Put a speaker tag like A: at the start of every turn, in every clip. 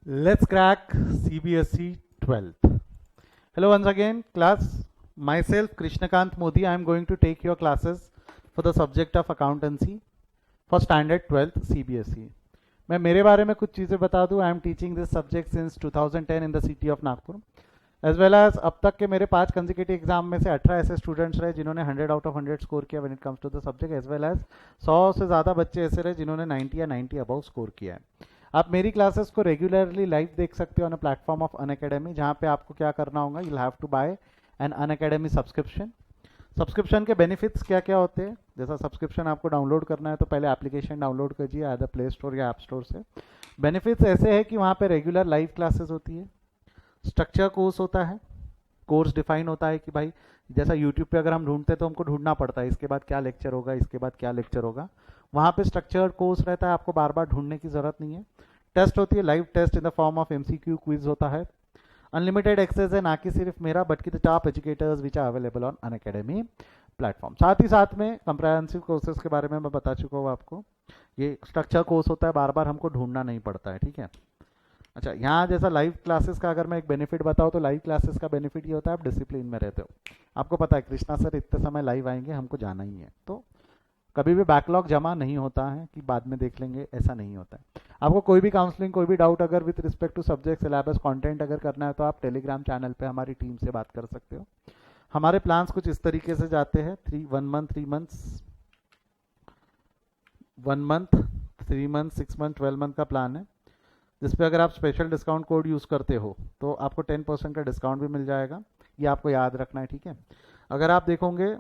A: Let's crack CBSE 12th. Hello once again, class. Myself, Krishnakant Modi. I am going to take your classes for the subject of accountancy for standard 12th CBSE. मैं मेरे बारे में कुछ चीज़ें बता दूं. I am teaching this subject since 2010 in the city of Nagpur. As well as अब तक के मेरे 5 कंजिक्यूटिव एग्जाम में से 18 ऐसे स्टूडेंट्स रहे जिन्होंने 100 आउट ऑफ 100 स्कोर किया when it comes to the subject, as well as 100 से ज़्यादा बच्चे ऐसे रहे जिन्होंने 90 या 90 अबव स्कोर किया है. आप मेरी क्लासेस को रेगुलरली लाइव देख सकते हो on a platform of Unacademy, जहाँ पे आपको क्या करना होगा, you have to buy an Unacademy subscription. Subscription के बेनिफिट्स क्या क्या होते हैं? जैसा सब्सक्रिप्शन आपको डाउनलोड करना है तो पहले एप्लीकेशन डाउनलोड कीजिए आइदर प्ले स्टोर या ऐप स्टोर से. बेनिफिट्स ऐसे है कि वहाँ पे रेगुलर लाइव क्लासेस होती है, स्ट्रक्चर कोर्स होता है, कोर्स डिफाइन होता है कि भाई जैसा यूट्यूब पे अगर हम ढूंढते तो हमको ढूंढना पड़ता है इसके बाद क्या लेक्चर होगा, इसके बाद क्या लेक्चर होगा. वहाँ पे स्ट्रक्चर्ड कोर्स रहता है, आपको बार बार ढूंढने की जरूरत नहीं है. टेस्ट होती है, live test in the form of MCQ quiz होता है. अनलिमिटेड एक्सेस है, ना कि सिर्फ मेरा बट की the top educators which are available on Unacademy platform. साथ ही साथ में कंप्रहेंसिव कोर्सेज के बारे में मैं बता चुका हूँ आपको. ये स्ट्रक्चर कोर्स होता है, बार बार हमको ढूंढना नहीं पड़ता है. ठीक है. अच्छा, यहाँ जैसा लाइव क्लासेस का अगर मैं एक बेनिफिट बताऊँ तो लाइव क्लासेस का बेनिफिट ये होता है आप डिसिप्लिन में रहते हो. आपको पता है कृष्णा सर इतने समय लाइव आएंगे, हमको जाना ही है, तो कभी भी बैकलॉग जमा नहीं होता है कि बाद में देख लेंगे, ऐसा नहीं होता है. आपको कोई भी काउंसलिंग, कोई भी डाउट अगर with respect to subject, syllabus, content अगर करना है तो आप टेलीग्राम चैनल पे हमारी टीम से बात कर सकते हो. हमारे प्लान्स कुछ इस तरीके से जाते हैं. 1 month, 3 months, 1 month, 3 month, 6 month, 12 month का प्लान है, जिसपे अगर आप स्पेशल डिस्काउंट कोड यूज़ करते हो तो आपको 10% का डिस्काउंट भी मिल जाएगा. ये आपको याद रखना है. ठीक है. अगर आप देखोगे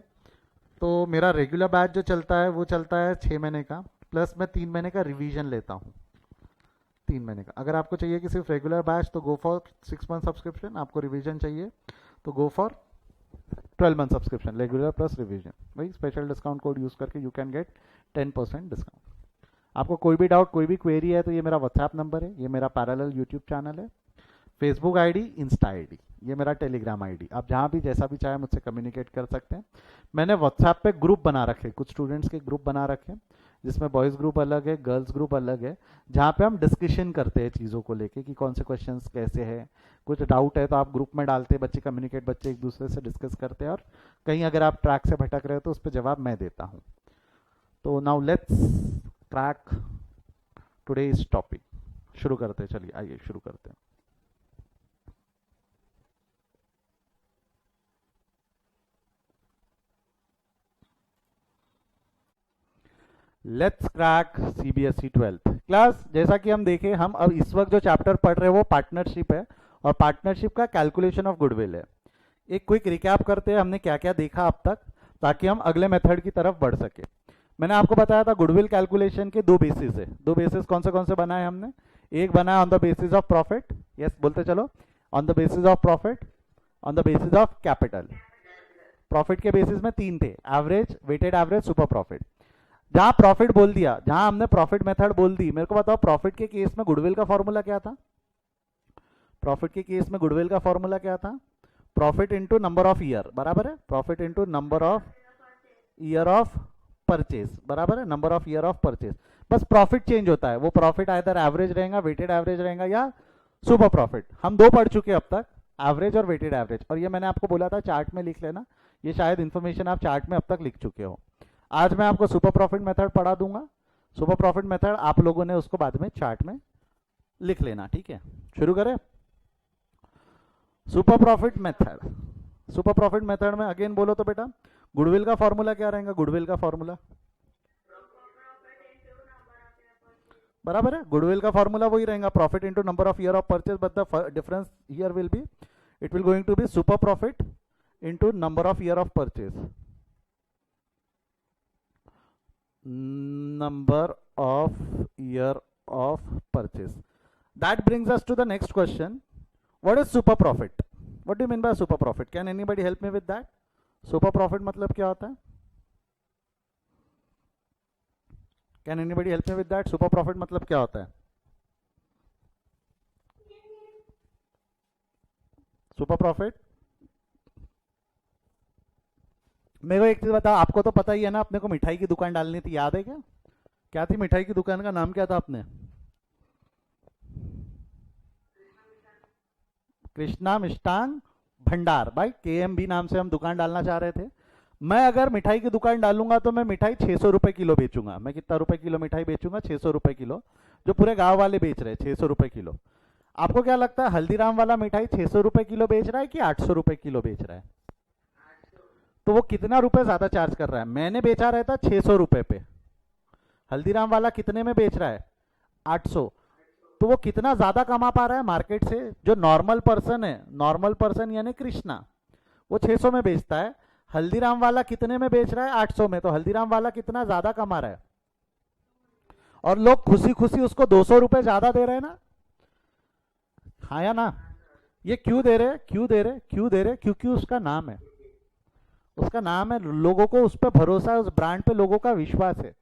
A: तो मेरा रेगुलर बैच जो चलता है वो चलता है 6 महीने का, प्लस मैं 3 महीने का रिवीजन लेता हूँ. 3 महीने का. अगर आपको चाहिए कि सिर्फ रेगुलर बैच तो गो फॉर 6 मंथ सब्सक्रिप्शन. आपको रिवीजन चाहिए तो go for 12 month subscription, regular plus revision. वही स्पेशल डिस्काउंट कोड यूज़ करके यू कैन गेट 10% डिस्काउंट. आपको कोई भी डाउट, कोई भी क्वेरी है तो ये मेरा व्हाट्सएप नंबर है, ये मेरा पैरेलल यूट्यूब चैनल है, फेसबुक आईडी, इंस्टा आईडी, ये मेरा टेलीग्राम आईडी. आप जहाँ भी जैसा भी चाहे मुझसे कम्युनिकेट कर सकते हैं. मैंने व्हाट्सएप पे ग्रुप बना रखे, कुछ स्टूडेंट्स के ग्रुप बना रखे, जिसमें बॉयज़ ग्रुप अलग है, गर्ल्स ग्रुप अलग है, जहाँ पे हम डिस्कशन करते हैं चीज़ों को लेके कि कौन से क्वेश्चंस कैसे हैं. कुछ डाउट है तो आप ग्रुप में डालते हैं, बच्चे कम्युनिकेट, बच्चे एक दूसरे से डिस्कस करते हैं, और कहीं अगर आप ट्रैक से भटक रहे हो तो उस पर जवाब मैं देता हूँ. तो now let's crack today's topic. शुरू करते हैं, चलिए आइए शुरू करते हैं. Let's crack CBSE 12th class. जैसा कि हम देखें, हम अब इस वक्त जो चैप्टर पढ़ रहे हैं वो पार्टनरशिप है, और पार्टनरशिप का कैलकुलेशन ऑफ गुडविल है. एक क्विक रिकैप करते हैं हमने क्या क्या देखा अब तक, ताकि हम अगले मेथड की तरफ बढ़ सके. मैंने आपको बताया था गुडविल कैलकुलेशन के 2 बेसिस है. 2 बेसिस कौन से बनाए हमने? एक बनाया on the basis of profit. Yes बोलते चलो. On the basis of profit, on the basis of capital. Profit के बेसिस में 3 थे, average, weighted average, super profit. जहां प्रॉफिट बोल दिया, जहां हमने प्रॉफिट मेथड बोल दी, मेरे को बताओ प्रॉफिट के केस में गुडविल का फॉर्मूला क्या था? प्रॉफिट के केस में गुडविल का फॉर्मूला क्या था? Profit into number of year, बराबर है. Profit into number of year of purchase, बराबर है. Number of year of purchase. बस प्रॉफिट चेंज होता है. वो प्रॉफिट आइदर एवरेज रहेगा, वेटेड एवरेज रहेगा, या सुपर प्रॉफिट. हम 2 पढ़ चुके अब तक, एवरेज और वेटेड एवरेज. और ये मैंने आपको बोला था चार्ट में लिख लेना. ये शायद इन्फॉर्मेशन आप चार्ट में अब तक लिख चुके हो. आज मैं आपको सुपर प्रॉफिट मेथड पढ़ा दूंगा. सुपर प्रॉफिट मेथड आप लोगों ने उसको बाद में चार्ट में लिख लेना. ठीक है, शुरू करें. Super profit method. Super profit method में अगेन बोलो तो बेटा गुडविल का फॉर्मूला क्या रहेगा? गुडविल का फॉर्मूला बराबर है. गुडविल का फॉर्मूला वही रहेगा, profit into number of year of purchase, but the difference here will be, it will going to be super profit into number of year of purchase. Number of year of purchase. That brings us to the next question. What is super profit? What do you mean by super profit? Can anybody help me with that? Super profit मतलब क्या होता है? Can anybody help me with that? Super profit मतलब क्या होता है? Super profit. मेरे को एक चीज बताओ, आपको तो पता ही है ना, अपने को मिठाई की दुकान डालनी थी, याद है क्या? क्या थी मिठाई की दुकान का नाम क्या था? आपने कृष्णा मिष्टांग भंडार, भाई KMB नाम से हम दुकान डालना चाह रहे थे। मैं अगर मिठाई की दुकान डालूंगा तो मैं मिठाई 600 रुपए किलो बेचूंगा। मैं कितना रुपए किलो मिठाई बेचूंगा? 600 रुपए किलो, जो पूरे गांव वाले बेच रहे हैं 600 रुपए किलो। आपको क्या लगता है हल्दीराम वाला मिठाई 600 रुपए किलो बेच रहा है कि 800 रुपए किलो बेच रहा है? तो वो कितना रुपए ज्यादा चार्ज कर रहा है? मैंने बेचा रहता 600 रुपए पे, हल्दीराम वाला कितने में बेच रहा है? 800। तो वो कितना ज्यादा कमा पा रहा है मार्केट से? जो नॉर्मल पर्सन है, नॉर्मल पर्सन यानी कृष्णा, वो 600 में बेचता है, हल्दीराम वाला कितने में बेच रहा है? 800 में। तो हल्दीराम वाला कितना ज्यादा कमा रहा है, और लोग खुशी खुशी उसको 200 रुपए ज्यादा दे रहे हैं ना। हाँ या ना? ये क्यों दे रहे? क्यों दे रहे? क्यों दे रहे? क्योंकि उसका नाम है, उसका नाम है, लोगों को उस पर भरोसा है, उस ब्रांड पे लोगों का विश्वास है।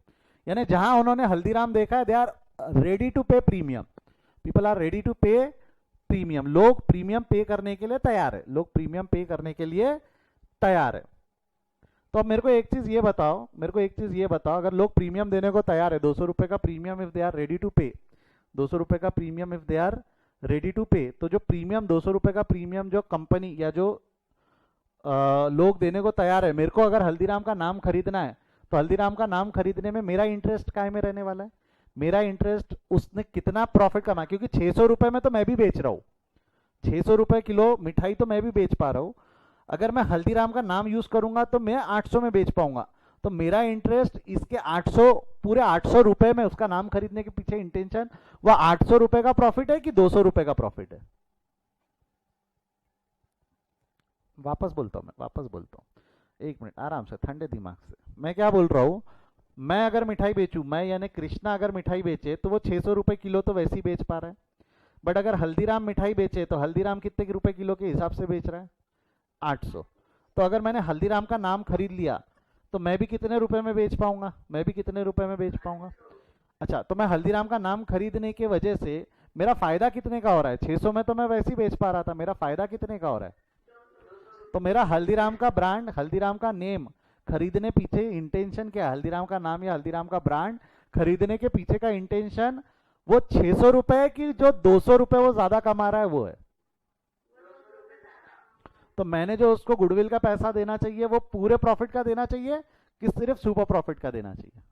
A: यानी जहां उन्होंने हल्दीराम देखा है, they are ready to pay premium, people are ready to pay premium. लोग प्रीमियम पे करने के लिए तैयार है, लोग प्रीमियम पे करने के लिए तैयार है। तो अब मेरे को एक चीज ये बताओ, मेरे को एक चीज ये बताओ, अगर लोग प्रीमियम देने को तैयार है, 200 रुपए का premium, if they are ready to pay, 200 रुपए का premium if they are ready to pay, तो जो प्रीमियम 200 रुपए का प्रीमियम जो कंपनी या जो लोग देने को तैयार है, मेरे को अगर हल्दीराम का नाम खरीदना है, तो हल्दीराम का नाम खरीदने में मेरा इंटरेस्ट काय में रहने वाला है? मेरा इंटरेस्ट उसने कितना प्रॉफिट कमा, क्योंकि 600 रुपए में तो मैं भी बेच रहा हूँ, 600 रुपए किलो मिठाई तो मैं भी बेच पा रहा हूँ। अगर मैं हल्दीराम का नाम यूज करूंगा तो मैं 800 में बेच पाऊंगा। तो मेरा इंटरेस्ट इसके 800, पूरे 800 रुपए में उसका नाम खरीदने के पीछे इंटेंशन, वह 800 रुपए का प्रॉफिट है कि 200 रुपए का प्रॉफिट है? वापस बोलता हूं, मैं वापस बोलता हूं, एक मिनट आराम से, ठंडे दिमाग से। मैं क्या बोल रहा हूं, मैं अगर मिठाई बेचूं, मैं यानी कृष्णा अगर मिठाई बेचे तो वो 600 रुपए किलो तो वैसे ही बेच पा रहा है। बट अगर हल्दीराम मिठाई बेचे तो हल्दीराम कितने के रुपए किलो के हिसाब से बेच रहा है? 800। तो अगर मैंने हल्दीराम का नाम खरीद लिया तो मैं भी कितने रुपए में बेच पाऊंगा? मैं भी कितने रुपए में बेच पाऊंगा? अच्छा, तो मैं हल्दीराम का नाम खरीदने की वजह से मेरा फायदा कितने का हो रहा है? 600 में तो मैं वैसे ही बेच पा रहा था, मेरा फायदा कितने का हो रहा है? तो मेरा हल्दीराम का ब्रांड, हल्दीराम का नेम खरीदने पीछे इंटेंशन क्या है? हल्दीराम का नाम या हल्दीराम का ब्रांड खरीदने के पीछे का इंटेंशन वो 600 रुपए की जो 200 रुपए वो ज्यादा कमा रहा है वो है। तो मैंने जो उसको गुडविल का पैसा देना चाहिए वो पूरे प्रॉफिट का देना चाहिए कि सिर्फ सुपर प्रॉफिट का देना चाहिए?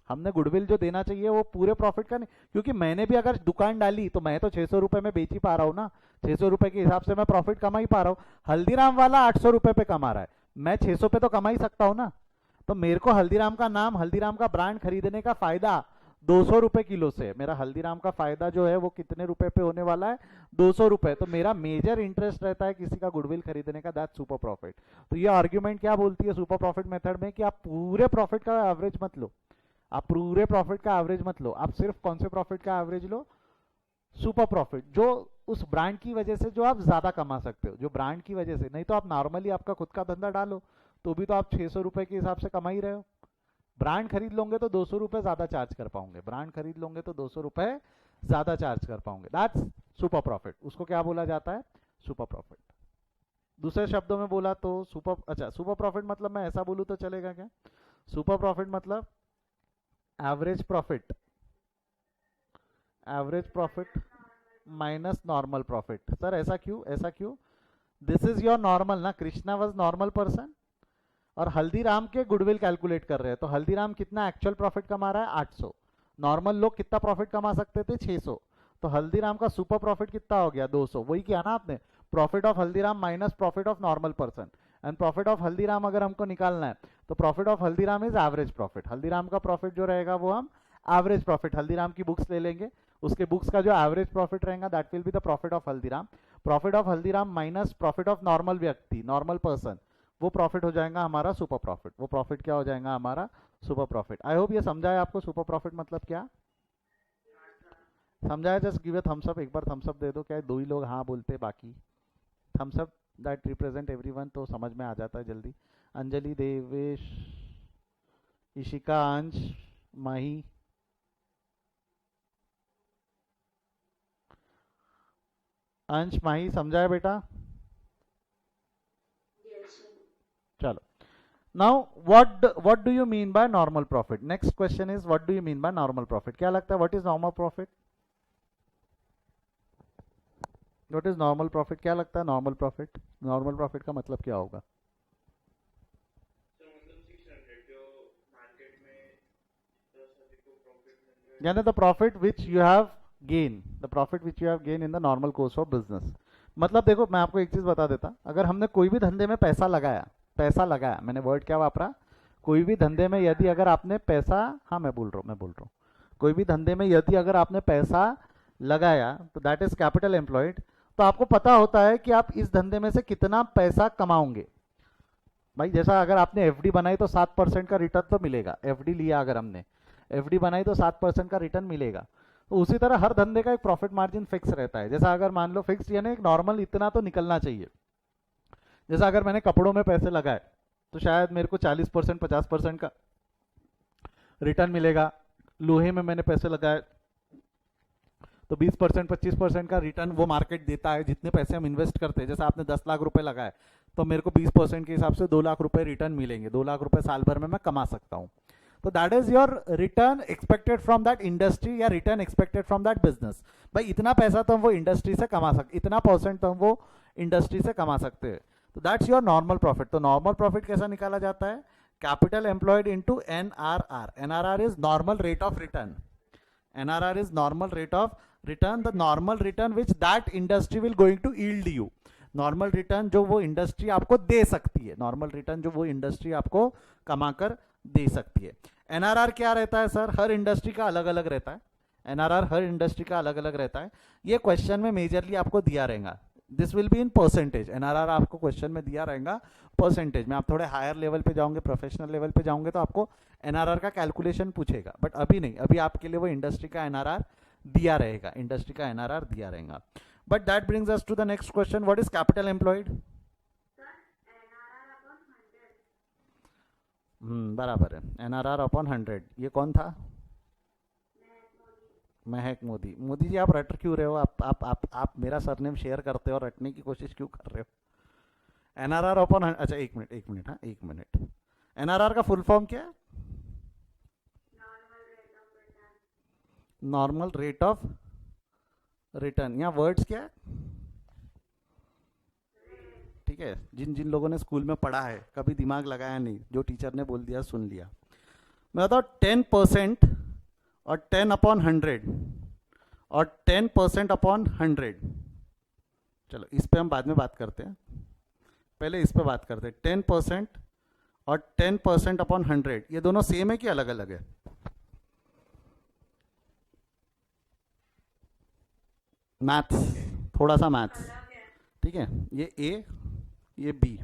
A: हमने गुडविल जो देना चाहिए वो पूरे प्रॉफिट का नहीं, क्योंकि मैंने भी अगर दुकान डाली तो मैं तो 600 रुपए में बेच ही पा रहा हूँ ना, 600 रुपए के हिसाब से मैं प्रॉफिट कमा ही पा रहा हूँ। हल्दीराम वाला 800 रुपए पे कमा रहा है, मैं 600 पे तो कमा ही सकता हूँ ना। तो मेरे को हल्दीराम का नाम, हल्दीराम का ब्रांड खरीदने का फायदा 200 रुपए किलो से, मेरा हल्दीराम का फायदा जो है वो कितने रुपए पे होने वाला है? 200 रुपए। तो मेरा मेजर इंटरेस्ट रहता है किसी का गुडविल खरीदने का, दैट सुपर प्रॉफिट। तो ये आर्ग्यूमेंट क्या बोलती है सुपर प्रॉफिट मेथड में, कि आप पूरे प्रॉफिट का एवरेज मत लो, आप पूरे प्रॉफिट का एवरेज मत लो, आप सिर्फ कौन से प्रॉफिट का एवरेज लो? सुपर प्रॉफिट, जो उस ब्रांड की वजह से जो आप ज्यादा कमा सकते हो, जो ब्रांड की वजह से। नहीं तो आप नॉर्मली आपका खुद का धंधा डालो तो भी तो आप 600 रुपए के हिसाब से कमा ही रहे हो। ब्रांड खरीद लोगे तो 200 रुपए ज्यादा चार्ज कर पाओगे, ब्रांड खरीद लोगे तो 200 रुपए ज्यादा चार्ज कर पाओगे, दैट्स सुपर प्रॉफिट। उसको क्या बोला जाता है? Super profit. दूसरे शब्दों में बोला तो सुपर, अच्छा सुपर प्रॉफिट मतलब मैं ऐसा बोलूं तो चलेगा क्या? सुपर प्रॉफिट मतलब average profit, average profit minus normal profit. Sir ऐसा क्यों, ऐसा क्यों? दिस इज योर नॉर्मल ना, कृष्णा वाज नॉर्मल पर्सन और हल्दीराम के गुडविल कैलकुलेट कर रहे हैं। तो हल्दीराम कितना एक्चुअल प्रॉफिट कमा रहा है? 800। नॉर्मल लोग कितना प्रॉफिट कमा सकते थे? 600। तो हल्दीराम का सुपर प्रॉफिट कितना हो गया? 200। वही किया ना आपने, profit of Haldiram minus profit of normal person. And profit of Haldiram अगर हमको निकालना है तो profit of Haldiram is average profit. Haldiram का प्रॉफिट जो रहेगा वो हम एवरेज प्रॉफिट, हल्दीराम की बुक्स ले लेंगे, उसके बुक्स का जो एवरेज प्रॉफिट रहेगा that will be the profit of Haldiram. Profit of Haldiram minus profit of normal व्यक्ति, नॉर्मल पर्सन, वो प्रॉफिट हो जाएगा हमारा सुपर प्रॉफिट। वो प्रॉफिट क्या हो जाएगा हमारा? Super profit. आई होप ये समझा है आपको सुपर प्रॉफिट मतलब क्या? समझाया? Just give a thumbs up, एक बार थम्स अप दे दो। क्या है, दो ही लोग हाँ बोलते, बाकी thumbs up that represent everyone, तो समझ में आ जाता है जल्दी। अंजलि, देवेश, इशिका, अंश, माही, अंश, माही समझाया बेटा? चलो, now what do you mean by normal profit? Next question is what do you mean by normal profit? क्या लगता है, what is normal profit? What is normal profit? क्या लगता है नॉर्मल प्रॉफिट? नॉर्मल प्रॉफिट का मतलब क्या होगा? यानी the profit which you have gain, the profit which you have gain in the normal course of business. मतलब देखो, मैं आपको एक चीज बता देता, अगर हमने कोई भी धंधे में पैसा लगाया, मैंने वर्ड क्या वापरा? कोई भी धंधे में यदि अगर आपने पैसा, हाँ मैं बोल रहा हूँ, कोई भी धंधे में यदि अगर आपने पैसा लगाया तो दैट इज कैपिटल एम्प्लॉयड। तो आपको पता होता है कि आप इस धंधे में से कितना पैसा कमाओगे। भाई जैसा अगर आपने एफडी बनाई तो 7% का रिटर्न तो मिलेगा। एफडी लिया अगर हमने, एफडी बनाई तो 7% का रिटर्न मिलेगा। तो उसी तरह हर धंधे का एक प्रॉफिट मार्जिन फिक्स रहता है। जैसा अगर मान लो फिक्स यानी एक नॉर्मल इतना तो निकलना चाहिए। जैसा अगर मैंने कपड़ों में पैसे लगाए तो शायद मेरे को 40% 50% का रिटर्न मिलेगा। लोहे में मैंने पैसे लगाए तो 20% 25% का रिटर्न वो मार्केट देता है जितने पैसे हम इन्वेस्ट करते हैं। जैसे आपने 10 लाख रुपए लगाए तो मेरे को 20% के हिसाब से 2 लाख रुपए रिटर्न मिलेंगे। 2 लाख रुपए साल भर में मैं कमा सकता हूँ। तो that is your return expected from that industry या return expected from that business. भाई इतना पैसा तो हम वो इंडस्ट्री से कमा सकते, इतना परसेंट तो हम वो इंडस्ट्री से कमा सकते हैं। तो दैट्स योर नॉर्मल प्रॉफिट। तो नॉर्मल प्रॉफिट कैसा निकाला जाता है? Capital employed into NRR. NRR is normal rate of return. NRR is normal rate of return, the normal return which that industry will going to yield you। Normal return जो वो industry आपको दे सकती है, normal return जो वो industry आपको कमाकर दे सकती है। एनआरआर क्या रहता है सर? हर इंडस्ट्री का अलग अलग रहता है। एनआरआर हर इंडस्ट्री का अलग अलग रहता है। ये क्वेश्चन में मेजरली आपको दिया रहेगा। This will be in percentage. NRR आपको क्वेश्चन में दिया रहेगा परसेंटेज में। आप थोड़े हायर लेवल पे जाओगे, प्रोफेशनल लेवल पे जाओगे तो आपको एनआरआर का कैलकुलेशन पूछेगा, बट अभी नहीं। अभी आपके लिए वो इंडस्ट्री का एनआरआर दिया रहेगा, इंडस्ट्री का एनआरआर दिया रहेगा। But that brings us to the next question, what is capital employed? बराबर है, एनआरआर अपॉन 100। ये कौन था? महक मोदी। मोदी जी आप रट क्यों रहे हो? आप मेरा सरनेम शेयर करते हो और रटने की कोशिश क्यों कर रहे हो? एनआरआर अपॉन, अच्छा एक मिनट, हाँ एक मिनट। एनआरआर का फुल फॉर्म क्या है? Normal rate of return. यहाँ वर्ड्स क्या है? ठीक है, जिन जिन लोगों ने स्कूल में पढ़ा है, कभी दिमाग लगाया नहीं, जो टीचर ने बोल दिया सुन लिया। मैं बताऊँ 10% और 10 अपॉन 100 और 10% अपॉन 100। चलो इस पे हम बाद में बात करते हैं, पहले इस पे बात करते हैं। 10% और 10% अपॉन 100 ये दोनों सेम है कि अलग अलग है? मैथ्स, थोड़ा सा मैथ्स, ठीक है। ये ए, ये B.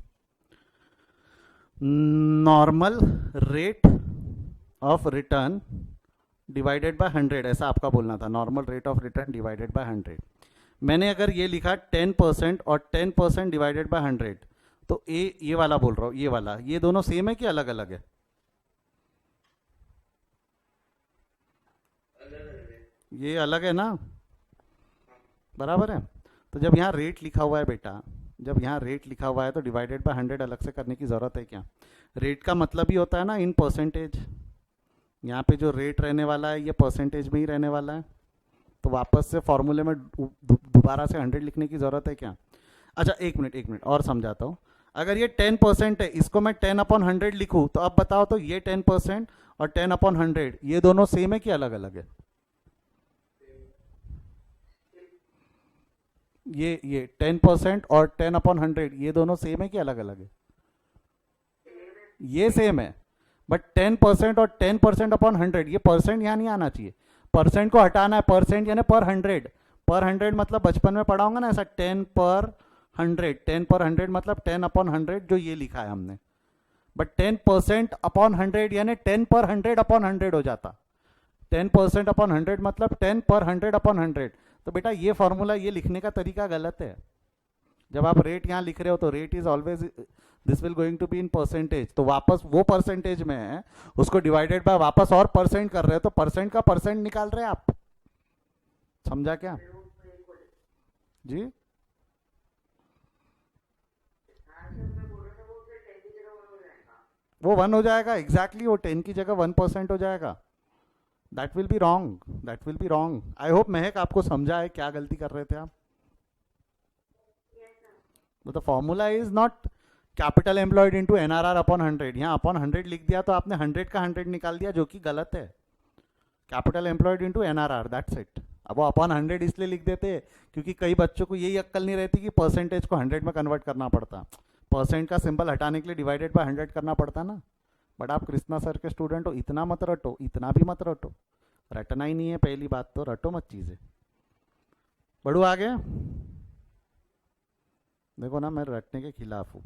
A: Normal rate of return divided by 100, ऐसा आपका बोलना था। Normal rate of return divided by 100। मैंने अगर ये लिखा 10% और 10% डिवाइडेड बाय 100, तो ये वाला बोल रहा हूँ, ये वाला, ये दोनों सेम है कि अलग अलग है? ये अलग है ना, बराबर है। तो जब यहाँ रेट लिखा हुआ है बेटा, जब यहाँ रेट लिखा हुआ है तो डिवाइडेड बाय 100 अलग से करने की जरूरत है क्या? रेट का मतलब ही होता है ना इन परसेंटेज। यहाँ पे जो रेट रहने वाला है ये परसेंटेज में ही रहने वाला है। तो वापस से फॉर्मूले में दोबारा से 100 लिखने की जरूरत है क्या? अच्छा एक मिनट और समझाता हूँ। अगर ये 10% है, इसको मैं 10 अपॉन 100 लिखूँ, तो अब बताओ तो ये 10% और 10 अपॉन 100 ये दोनों सेम है कि अलग अलग है? ये 10% और 10 अपॉन 100 ये दोनों सेम है कि अलग अलग है? ये सेम है, बट 10% और 10% अपॉन 100, ये परसेंट यहाँ नहीं आना चाहिए, परसेंट को हटाना है। परसेंट यानी पर 100, पर 100 मतलब बचपन में पढ़ा होगा ना ऐसा, 10 पर 100, 10 पर 100 मतलब 10 अपॉन 100 जो ये लिखा है हमने। बट 10% अपॉन 100 यानी 10 पर 100 अपॉन 100 हो जाता। 10% अपॉन 100 मतलब 10 पर 100 अपॉन 100। तो बेटा ये फॉर्मूला, ये लिखने का तरीका गलत है। जब आप रेट यहाँ लिख रहे हो तो rate is always, this will going to be in percentage. तो वापस वो परसेंटेज में है, उसको डिवाइडेड बाय वापस और परसेंट कर रहे हो, तो परसेंट का परसेंट निकाल रहे हैं आप। समझा क्या जी? वो 1 हो जाएगा, एग्जैक्टली वो 10 की जगह 1% हो जाएगा। That will be wrong, that will be wrong. I hope महक आपको समझा है क्या गलती कर रहे थे आप। The formula is not capital employed into NRR upon 100. यहाँ अपॉन 100 लिख दिया तो आपने 100 का 100 निकाल दिया, जो कि गलत है. Capital employed into NRR, that's it. अब वो अपॉन 100 इसलिए लिख देते हैं क्योंकि कई बच्चों को यही अक्कल नहीं रहती कि परसेंटेज को 100 में कन्वर्ट करना पड़ता. परसेंट का सिंबल हटाने के लिए डिवाइडेड बाय 100 करना पड़ता ना. बट आप कृष्णा सर के स्टूडेंट हो, इतना मत रटो, इतना भी मत रटो. रटना ही नहीं है पहली बात, तो रटो मत चीज़ें. बढ़ू आगे. देखो ना, मैं रटने के खिलाफ हूँ.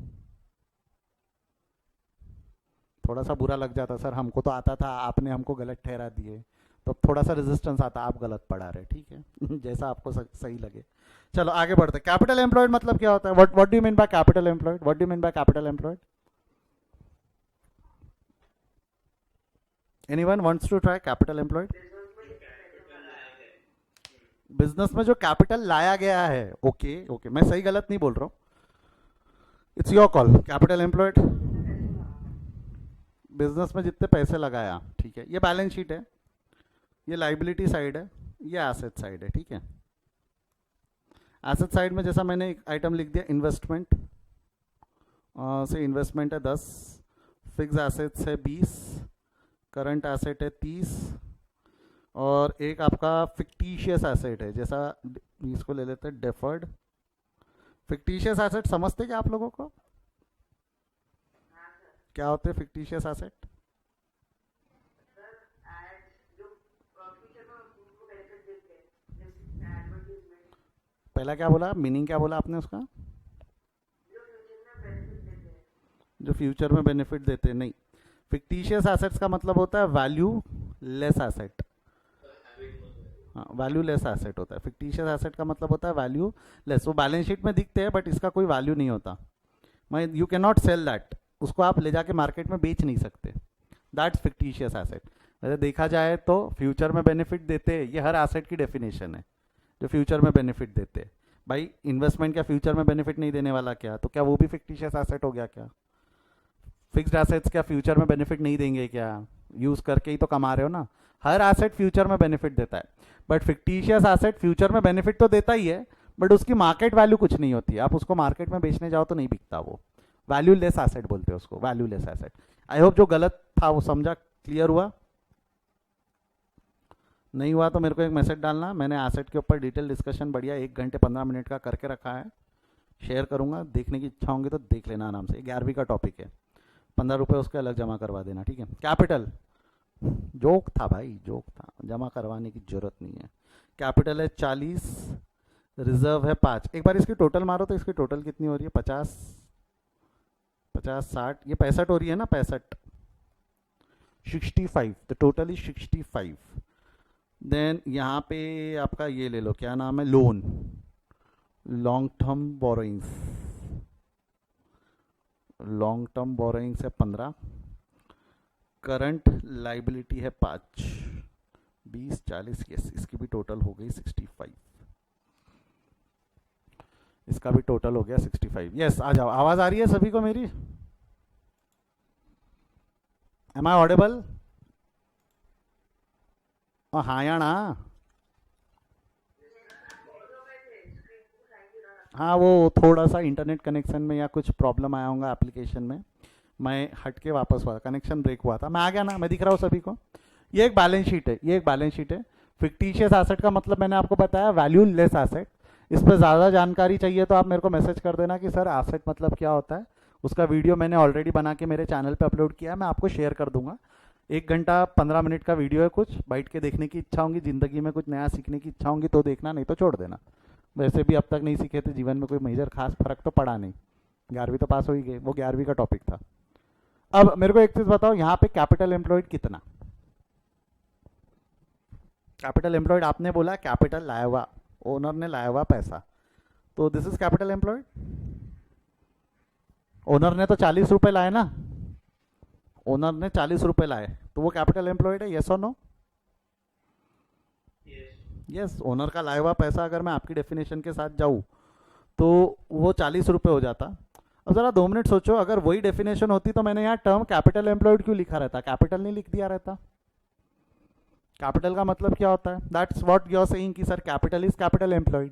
A: थोड़ा सा बुरा लग जाता, सर हमको तो आता था, आपने हमको गलत ठहरा दिए, तो थोड़ा सा रेजिस्टेंस आता, आप गलत पढ़ा रहे. ठीक है जैसा आपको सही लगे. चलो आगे बढ़ते. कैपिटल एम्प्लॉयड मतलब क्या होता है? What do you mean by capital employed? What do you mean by capital employed? Anyone wants to try capital employed? Business में जो कैपिटल लाया गया है. ओके ओके, मैं सही गलत नहीं बोल रहा हूँ, it's your call. Capital employed business में जितने पैसे लगाया. ठीक है, ये बैलेंस शीट है, ये लाइबिलिटी साइड है, ये एसेट साइड है. ठीक है, एसेट साइड में जैसा मैंने एक आइटम लिख दिया इन्वेस्टमेंट, से इन्वेस्टमेंट है 10, फिक्स एसेट्स है 20, करंट एसेट है 30, और एक आपका फिक्टिशियस एसेट है, जैसा इसको ले लेते हैं डेफर्ड. फिक्टिशियस एसेट समझते क्या आप लोगों को? क्या होते हैं फिक्टिशियस एसेट? पहला क्या बोला, मीनिंग क्या बोला आपने उसका? जो फ्यूचर में बेनिफिट देते हैं. नहीं, फिक्टिशियस एसेट्स का मतलब होता है वैल्यू लेस एसेट. हाँ, वैल्यू लेस एसेट होता है. फिक्टिशियस एसेट का मतलब होता है वैल्यू लेस. वो बैलेंस शीट में दिखते हैं बट इसका कोई वैल्यू नहीं होता. You can not sell that. उसको आप ले जाके मार्केट में बेच नहीं सकते. That's fictitious asset. वैसे देखा जाए तो फ्यूचर में बेनिफिट देते हैं, ये हर एसेट की डेफिनेशन है, जो फ्यूचर में बेनिफिट देते हैं. भाई इन्वेस्टमेंट क्या फ्यूचर में बेनिफिट नहीं देने वाला क्या? तो क्या वो भी फिक्टिशियस एसेट हो गया क्या? फिक्स्ड एसेट्स क्या फ्यूचर में बेनिफिट नहीं देंगे क्या? यूज करके ही तो कमा रहे हो ना. हर एसेट फ्यूचर में बेनिफिट देता है, बट फिक्टिशियस एसेट फ्यूचर में बेनिफिट तो देता ही है, बट उसकी मार्केट वैल्यू कुछ नहीं होती. आप उसको मार्केट में बेचने जाओ तो नहीं बिकता. वो वैल्यू लेस एसेट बोलते हैं उसको, value less asset. I hope जो गलत था वो समझा, क्लियर हुआ. नहीं हुआ तो मेरे को एक मैसेज डालना. मैंने एसेट के ऊपर डिटेल डिस्कशन बढ़िया 1 घंटे 15 मिनट का करके रखा है, शेयर करूंगा. देखने की इच्छा होंगी तो देख लेना आराम से. 11वीं का टॉपिक है, 15 रुपये उसके अलग जमा करवा देना. ठीक है. कैपिटल जोक था भाई, जोक था, जमा करवाने की जरूरत नहीं है. कैपिटल है 40, रिजर्व है 5. एक बार इसकी टोटल मारो तो इसकी टोटल कितनी हो रही है? 50, 60, ये 65 हो रही है ना. 65, 65, द टोटल इज 65. देन यहाँ पे आपका ये ले लो, क्या नाम है, loan, long term borrowings. Long term borrowings है 15, करंट लाइबिलिटी है 5, 20, 40, यस, इसकी भी टोटल हो गई 65. इसका भी टोटल हो गया 65. यस, आ जाओ. आवाज आ रही है सभी को मेरी? Am I audible? हाँ या ना? हाँ, वो थोड़ा सा इंटरनेट कनेक्शन में या कुछ प्रॉब्लम आया होगा एप्लीकेशन में. मैं हट के वापस हुआ, कनेक्शन ब्रेक हुआ था. मैं आ गया ना, मैं दिख रहा हूँ सभी को. ये एक बैलेंस शीट है, ये एक बैलेंस शीट है. फिक्टिशियस एसेट का मतलब मैंने आपको बताया वैल्यू लेस एसेट. इस पर ज़्यादा जानकारी चाहिए तो आप मेरे को मैसेज कर देना कि सर एसेट मतलब क्या होता है. उसका वीडियो मैंने ऑलरेडी बना के मेरे चैनल पे अपलोड किया है, मैं आपको शेयर कर दूंगा. 1 घंटा 15 मिनट का वीडियो है. कुछ बैठ के देखने की इच्छा होंगी, ज़िंदगी में कुछ नया सीखने की इच्छा होंगी तो देखना, नहीं तो छोड़ देना. वैसे भी अब तक नहीं सीखे थे, जीवन में कोई मेजर खास फर्क तो पड़ा नहीं. 11वीं तो पास हो ही गए, वो 11वीं का टॉपिक था. अब मेरे को एक चीज़ बताओ, यहाँ पे कैपिटल एम्प्लॉयड कितना? कैपिटल एम्प्लॉयड आपने बोला कैपिटल लाया हुआ, ओनर ने लाया हुआ पैसा, तो this is capital employed. Owner ने तो 40 रुपए लाए ना. ओनर ने 40 रुपए लाए, तो वो कैपिटल एम्प्लॉयड है, यस और नो? यस. ओनर का लाया हुआ पैसा अगर मैं आपकी डेफिनेशन के साथ जाऊँ तो वो 40 रुपए हो जाता. अब ज़रा 2 मिनट सोचो, अगर वही डेफिनेशन होती तो मैंने यहाँ टर्म कैपिटल एम्प्लॉयड क्यों लिखा रहता? कैपिटल नहीं लिख दिया रहता. कैपिटल का मतलब क्या होता है? That's what you are saying कि sir capital is capital employed.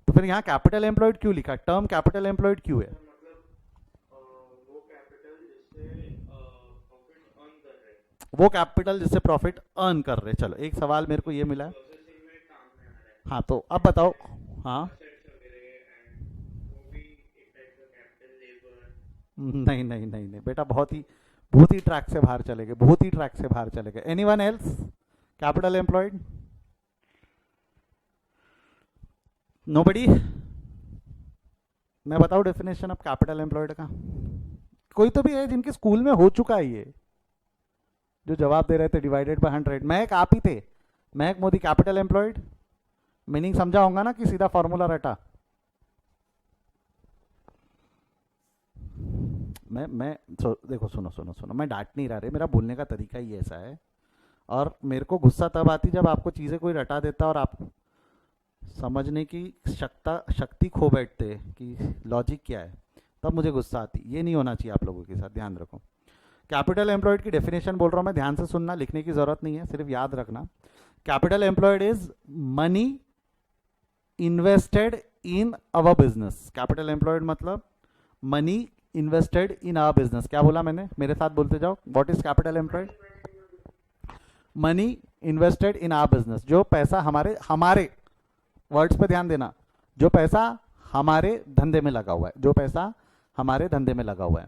A: तो फिर यहाँ कैपिटल एम्प्लॉयड क्यों लिखा, टर्म कैपिटल एम्प्लॉयड क्यों है? वो कैपिटल जिससे प्रॉफिट अर्न कर रहे। चलो एक सवाल मेरे को ये मिला है, हाँ तो अब बताओ। हाँ नहीं नहीं नहीं नहीं बेटा, बहुत ही ट्रैक से बाहर चले गए, बहुत ही ट्रैक से बाहर चले गए। Anyone else capital employed? Nobody? मैं बताऊं डेफिनेशन ऑफ कैपिटल एम्प्लॉयड का? कोई तो भी है जिनके स्कूल में हो चुका है ये, जो जवाब दे रहे थे डिवाइडेड बाय 100। महक आप ही थे, महक मोदी। कैपिटल एम्प्लॉयड मीनिंग समझा होगा ना कि सीधा फॉर्मूला रटा? देखो सुनो, मैं डांट नहीं रहा रे, मेरा बोलने का तरीका ही ऐसा है। और मेरे को गुस्सा तब आती जब आपको चीज़ें कोई रटा देता और आप समझने की शक्ति खो बैठते कि लॉजिक क्या है, तब मुझे गुस्सा आती। ये नहीं होना चाहिए आप लोगों के साथ, ध्यान रखो। कैपिटल एम्प्लॉयड की डेफिनेशन बोल रहा हूँ मैं, ध्यान से सुनना, लिखने की जरूरत नहीं है, सिर्फ याद रखना। Capital employed is money invested in our business. Capital employed मतलब money invested in our business. क्या बोला मैंने? मेरे साथ बोलते जाओ। What is capital employed? Money invested in our business. जो पैसा हमारे वर्ड्स पे ध्यान देना, जो पैसा हमारे धंधे में लगा हुआ है, जो पैसा हमारे धंधे में लगा हुआ है।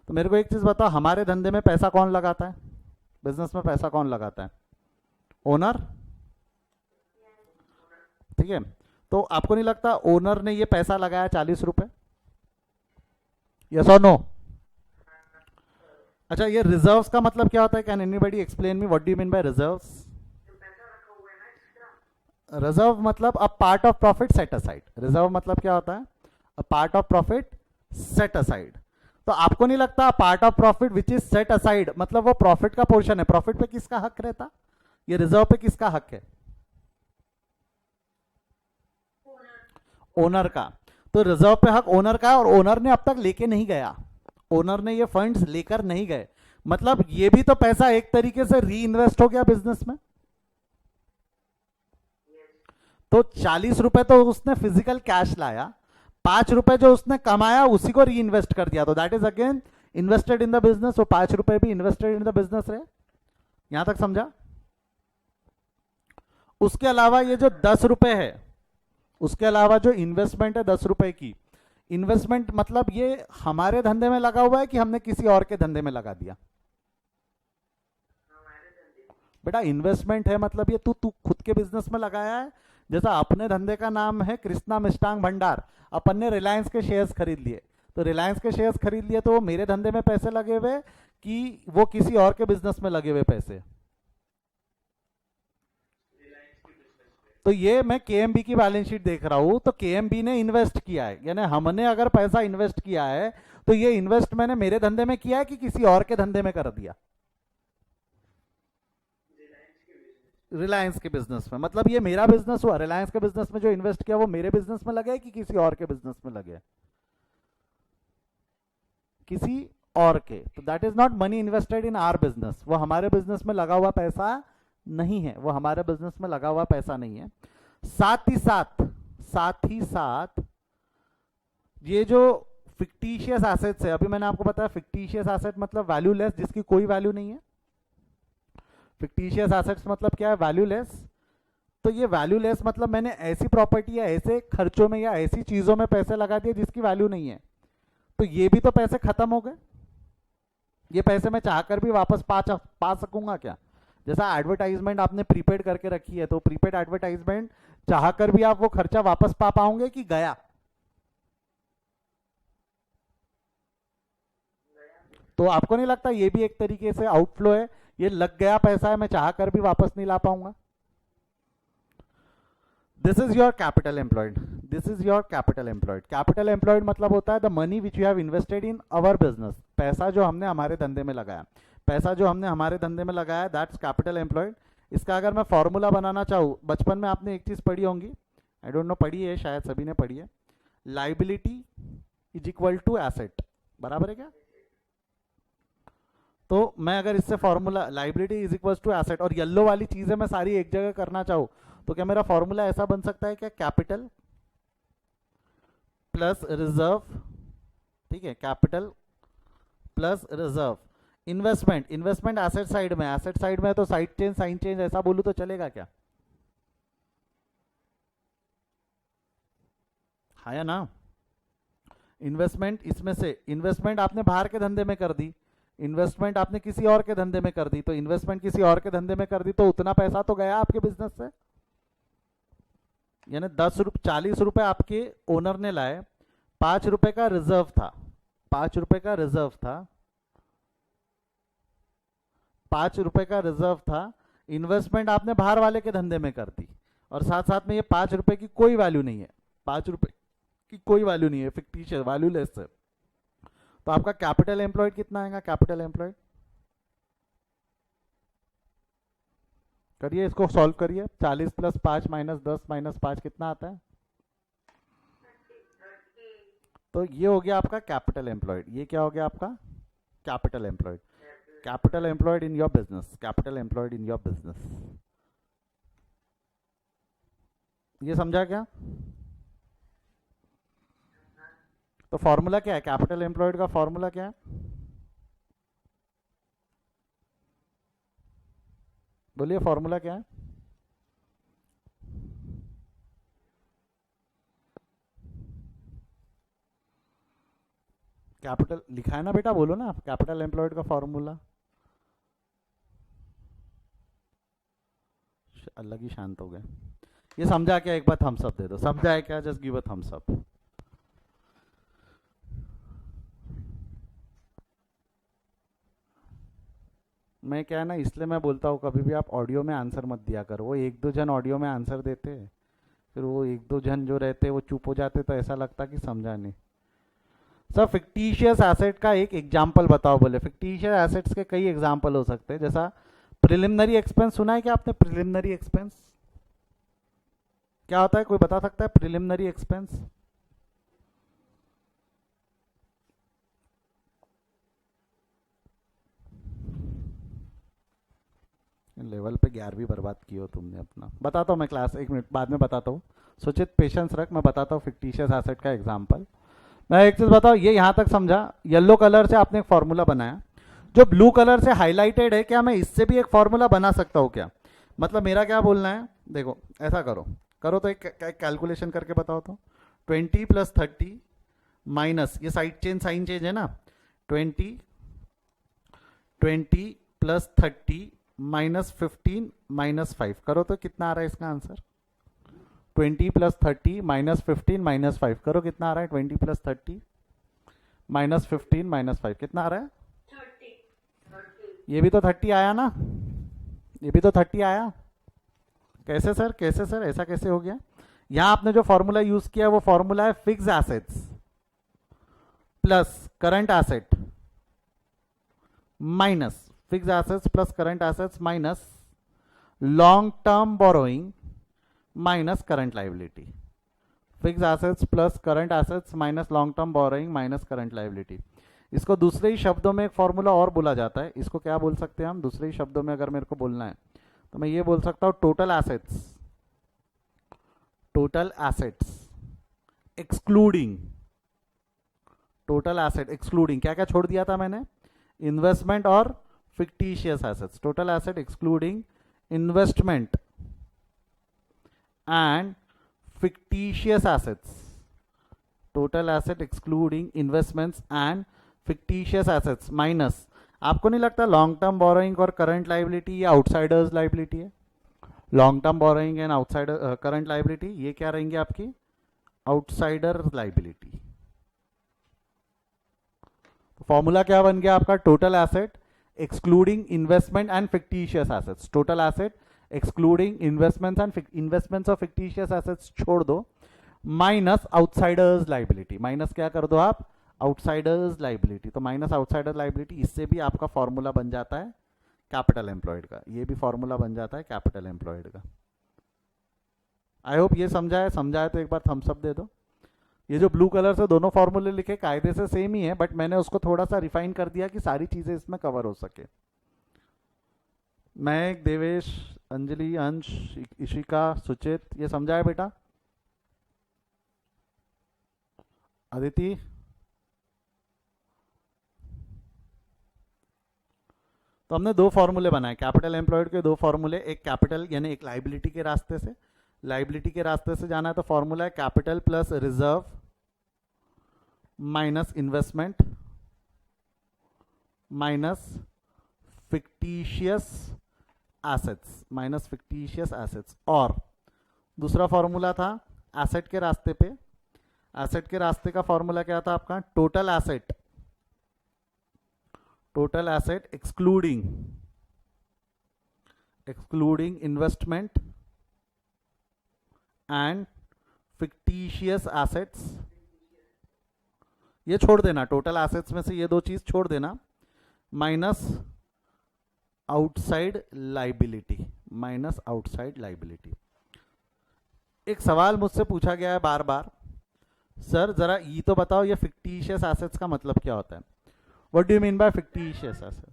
A: तो मेरे को एक चीज बताओ, हमारे धंधे में पैसा कौन लगाता है? बिजनेस में पैसा कौन लगाता है? ओनर। ठीक है, तो आपको नहीं लगता ओनर ने ये पैसा लगाया 40 रुपए? यस और नो? अच्छा, ये रिजर्व्स का मतलब क्या होता है? Can anybody explain me what do you mean by reserves? Reserve मतलब a part of profit set aside. Reserve मतलब क्या होता है? A part of profit set aside. तो आपको नहीं लगता part of profit which is set aside मतलब वो प्रॉफिट का पोर्शन है? प्रॉफिट पे किसका हक रहता? ये रिजर्व पे किसका हक है? ओनर का। तो रिजर्व पे हक ओनर का है, और ओनर ने अब तक लेके नहीं गया, ओनर ने ये फंड्स लेकर नहीं गए। मतलब ये भी तो पैसा एक तरीके से री इन्वेस्ट हो गया बिजनेस में। तो 40 रुपए तो उसने फिजिकल कैश लाया, 5 रुपए जो उसने कमाया उसी को री इन्वेस्ट कर दिया, तो that is again invested in the business. वो 5 रुपए भी इन्वेस्टेड इन द बिजनेस रहे। यहां तक समझा? उसके अलावा ये जो 10 रुपए है, उसके अलावा जो इन्वेस्टमेंट है 10 रुपए की, इन्वेस्टमेंट मतलब ये हमारे धंधे में लगा हुआ है कि हमने किसी और के धंधे में लगा दिया? बेटा इन्वेस्टमेंट है मतलब ये तू खुद के बिजनेस में लगाया है। जैसा अपने धंधे का नाम है कृष्णा मिष्टांग भंडार, अपन ने रिलायंस के शेयर्स खरीद लिए, तो रिलायंस के शेयर्स खरीद लिए तो वो मेरे धंधे में पैसे लगे हुए कि वो किसी और के बिजनेस में लगे हुए पैसे? तो ये मैं केएमबी की बैलेंस शीट देख रहा हूं, तो केएमबी ने इन्वेस्ट किया है, यानी हमने अगर पैसा इन्वेस्ट किया है तो ये इन्वेस्ट मैंने मेरे धंधे में किया है कि किसी और के धंधे में कर दिया? रिलायंस के बिजनेस में। मतलब ये मेरा बिजनेस हुआ, रिलायंस के बिजनेस में जो इन्वेस्ट किया वो मेरे बिजनेस में लगे कि किसी और के बिजनेस में लगे? किसी और के। तो that is not money invested in our business. वो हमारे बिजनेस में लगा हुआ पैसा नहीं है, वो हमारे बिजनेस में लगा हुआ पैसा नहीं है। साथ ही साथ ये जो फिक्टिशियस एसेट्स है, अभी मैंने आपको बताया फिक्टिशियस एसेट मतलब वैल्यूलेस, जिसकी कोई वैल्यू नहीं है। फिक्टिशियस एसेट्स मतलब क्या है? वैल्यूलेस। तो ये वैल्यूलेस मतलब मैंने ऐसी प्रॉपर्टी या ऐसे खर्चों में या ऐसी चीजों में पैसे लगा दिए जिसकी वैल्यू नहीं है, तो ये भी तो पैसे खत्म हो गए। ये पैसे मैं चाहकर भी वापस पा सकूंगा क्या? जैसा एडवर्टाइजमेंट आपने प्रीपेड करके रखी है, तो प्रीपेड एडवर्टाइजमेंट चाहकर भी आप वो खर्चा वापस पा पाओगे कि गया? तो आपको नहीं लगता ये भी एक तरीके से आउटफ्लो है? ये लग गया पैसा है, मैं चाहकर भी वापस नहीं ला पाऊंगा। This is your capital employed, this is your capital employed. Capital employed मतलब होता है the money which you have invested in our business. पैसा जो हमने हमारे धंधे में लगाया, पैसा जो हमने हमारे धंधे में लगाया, दैट्स कैपिटल एम्प्लॉयड। इसका अगर मैं फॉर्मूला बनाना चाहूँ, बचपन में आपने एक चीज पढ़ी होंगी, आई डोंट नो पढ़ी है, शायद सभी ने पढ़ी है, liability is equal to asset. बराबर है क्या? तो मैं अगर इससे formula liability is equal to asset और येलो वाली चीजें मैं सारी एक जगह करना चाहूँ, तो क्या मेरा फॉर्मूला ऐसा बन सकता है क्या? कैपिटल प्लस रिजर्व, ठीक है, capital plus reserve. Investment, investment asset side में, एसेट साइड में तो साइड चेंज साइन चेंज ऐसा बोलूं तो चलेगा क्या? हाँ या ना? इन्वेस्टमेंट इसमें से, इन्वेस्टमेंट आपने बाहर के धंधे में कर दी, इन्वेस्टमेंट आपने किसी और के धंधे में कर दी, तो इन्वेस्टमेंट किसी और के धंधे में कर दी तो उतना पैसा तो गया आपके बिजनेस से। यानी 40 रुपए आपके ओनर ने लाए, 5 रुपए का रिजर्व था, 5 रुपए का रिजर्व था, 5 रुपए का रिजर्व था। इन्वेस्टमेंट आपने बाहर वाले के धंधे में कर दी, और साथ साथ में ये 5 रुपए की कोई वैल्यू नहीं है, 5 रुपए की कोई वैल्यू नहीं है, फिक्टिशियस वैल्यूलेस है। तो आपका कैपिटल एम्प्लॉयड कितना आएगा? कैपिटल एम्प्लॉयड करिए, इसको सॉल्व करिए। 40 प्लस 5 माइनस 10 माइनस 5 कितना आता है? तो ये हो गया आपका कैपिटल एम्प्लॉयड। ये क्या हो गया आपका? Capital employed. Capital employed in your business, capital employed in your business. ये समझा क्या? तो फॉर्मूला क्या है कैपिटल एम्प्लॉयड का? फॉर्मूला क्या है? बोलिए, फॉर्मूला क्या है? कैपिटल लिखा है ना बेटा, बोलो ना, कैपिटल एम्प्लॉयड का फॉर्मूला। अलग ही शांत हो गए। ये समझा क्या? एक बार थम्स अप दे दो। समझा है क्या? Just give a thumbs up. मैं क्या है ना, इसलिए मैं बोलता हूँ कभी भी आप ऑडियो में आंसर मत दिया करो। वो 1-2 जन ऑडियो में आंसर देते, फिर वो 1-2 जन जो रहते वो चुप हो जाते, तो ऐसा लगता कि समझा नहीं। सर फिक्टिशियस एसेट का एक एग्जाम्पल बताओ। बोले फिक्टिशियस एसेट्स के कई एग्जाम्पल हो सकते हैं, जैसा प्रिलिमिनरी एक्सपेंस। सुना है क्या आपने प्रिलिमिनरी एक्सपेंस? क्या होता है, कोई बता सकता है प्रिलिमिनरी एक्सपेंस? लेवल पे 11वीं बर्बाद की हो तुमने अपना। बताता हूँ मैं क्लास, 1 मिनट बाद में बताता हूँ। सोचित पेशेंस रख, मैं बताता हूँ फिक्टिशियस एसेट का एग्जाम्पल। मैं एक चीज बताओ, ये यहाँ तक समझा? येलो कलर से आपने एक फॉर्मूला बनाया, जो ब्लू कलर से हाईलाइटेड है, क्या मैं इससे भी एक फॉर्मूला बना सकता हूँ क्या? मतलब मेरा क्या बोलना है, देखो ऐसा करो, करो तो एक कैलकुलेशन करके बताओ तो। 20 प्लस 30 माइनस, ये साइड चेंज साइन चेंज है ना, 20 प्लस 30 माइनस 15 माइनस 5, करो तो कितना आ रहा है इसका आंसर? 20 प्लस 30 माइनस 15 माइनस 5, करो कितना आ रहा है? 20 प्लस 30 माइनस 15 माइनस 5 कितना आ रहा है? 30। ये भी तो 30 आया ना, ये भी तो 30 आया। कैसे सर, कैसे सर, ऐसा कैसे हो गया? यहां आपने जो फॉर्मूला यूज किया वो फॉर्मूला है fix assets plus current asset minus, fix assets plus current assets minus long term borrowing minus current liability. Fix assets plus current assets minus long term borrowing minus current liability. इसको दूसरे ही शब्दों में एक formula और बोला जाता है। इसको क्या बोल सकते हैं हम दूसरे ही शब्दों में? अगर मेरे को बोलना है तो मैं ये बोल सकता हूं total assets, total assets excluding, total asset excluding क्या क्या छोड़ दिया था मैंने? इन्वेस्टमेंट और fictitious assets. Total asset excluding investment and fictitious assets, total asset excluding investments and fictitious assets minus, आपको नहीं लगता लॉन्ग टर्म बोरोइंग और करंट लाइबिलिटी ये आउटसाइडर्स लाइबिलिटी है? Long term borrowing and outsider current liability ये क्या रहेंगे आपकी? Outsider liability. फॉर्मूला क्या बन गया आपका? Total asset excluding investment and fictitious assets, total asset excluding investments and investments और फिक्टिशियस एसेट्स छोड़ दो, माइनस आउटसाइडर्स लाइबिलिटी। माइनस क्या कर दो आप? Outsiders liability. तो माइनस आउटसाइडर लाइबिलिटी, इससे भी आपका फॉर्मूला बन जाता है कैपिटल एम्प्लॉयड का। ये भी फॉर्मूला बन जाता है कैपिटल एम्प्लॉयड का। आई होप ये समझा है। समझा है तो एक बार थम्स अप दे दो। ये जो ब्लू कलर से दोनों फॉर्मूले लिखे कायदे से सेम ही है, बट मैंने उसको थोड़ा सा रिफाइन कर दिया कि सारी चीजें इसमें कवर हो सके। मैं, देवेश, अंजलि, अंश, इशिका, सुचित, ये समझा है बेटा? अदिति, तो हमने दो फॉर्मूले बनाए कैपिटल एम्प्लॉयड के, दो फॉर्मूले, एक कैपिटल यानी एक लाइबिलिटी के रास्ते से, लाइबिलिटी के रास्ते से जाना है तो फॉर्मूला है capital plus reserve minus investment minus fictitious assets, minus fictitious assets. और दूसरा फॉर्मूला था एसेट के रास्ते पे, एसेट के रास्ते का फॉर्मूला क्या था आपका, total asset, total asset excluding investment and fictitious assets. ये छोड़ देना, टोटल एसेट्स में से ये दो चीज छोड़ देना, minus outside liability, minus outside liability. एक सवाल मुझसे पूछा गया है बार बार, सर जरा ये तो बताओ ये फिक्टिशियस एसेट्स का मतलब क्या होता है, what do you mean bye fictitious assets?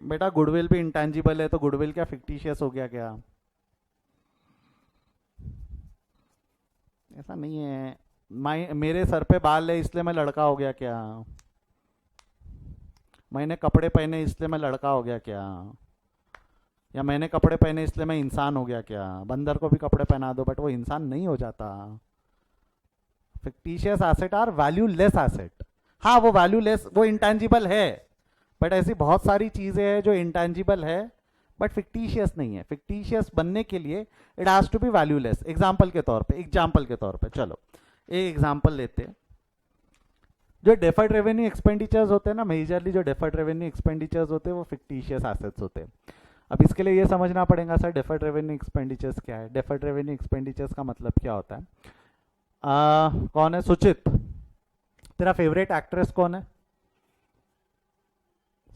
A: बेटा गुडविल भी इंटेंजिबल है, तो गुडविल क्या फिक्टिशियस हो गया क्या? ऐसा नहीं है। मेरे सर पे बाल है इसलिए मैं लड़का हो गया क्या? मैंने कपड़े पहने इसलिए मैं लड़का हो गया क्या? या मैंने कपड़े पहने इसलिए मैं इंसान हो गया क्या? बंदर को भी कपड़े पहना दो बट वो इंसान नहीं हो जाता। Fictitious asset are valueless asset. हाँ वो वैल्यूलेस, वो इंटेंजिबल है, बट ऐसी बहुत सारी चीजें हैं जो इंटेंजिबल है बट फिक्टिशियस नहीं है। फिक्टिशियस बनने के लिए it has to be valueless. Example के तौर पे चलो एक एग्जाम्पल लेते हैं। जो डेफर्ड रेवेन्यू एक्सपेंडिचर्स होते हैं ना, मेजरली जो डेफर्ड रेवेन्यू एक्सपेंडिचर्स होते हैं वो फिक्टिशियस एसेट्स होते हैं। अब इसके लिए ये समझना पड़ेगा सर डेफर्ड रेवेन्यू एक्सपेंडिचर्स क्या है। डेफर्ड रेवेन्यू एक्सपेंडिचर्स का मतलब क्या होता है? कौन है सुचित, तेरा फेवरेट एक्ट्रेस कौन है?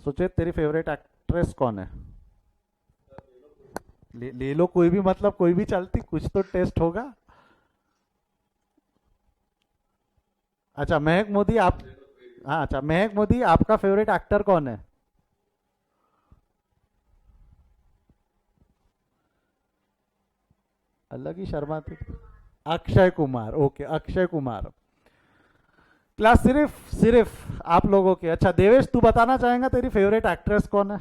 A: सुचित तेरी फेवरेट एक्ट्रेस कौन है? ले लो कोई भी, मतलब कोई भी चलती, कुछ तो टेस्ट होगा। अच्छा महक मोदी, आप, हाँ अच्छा महक मोदी, आपका फेवरेट एक्टर कौन है? अलग ही शर्माते। अक्षय कुमार, ओके अक्षय कुमार। क्लास सिर्फ सिर्फ आप लोगों के। अच्छा देवेश तू बताना चाहेगा तेरी फेवरेट एक्ट्रेस कौन है?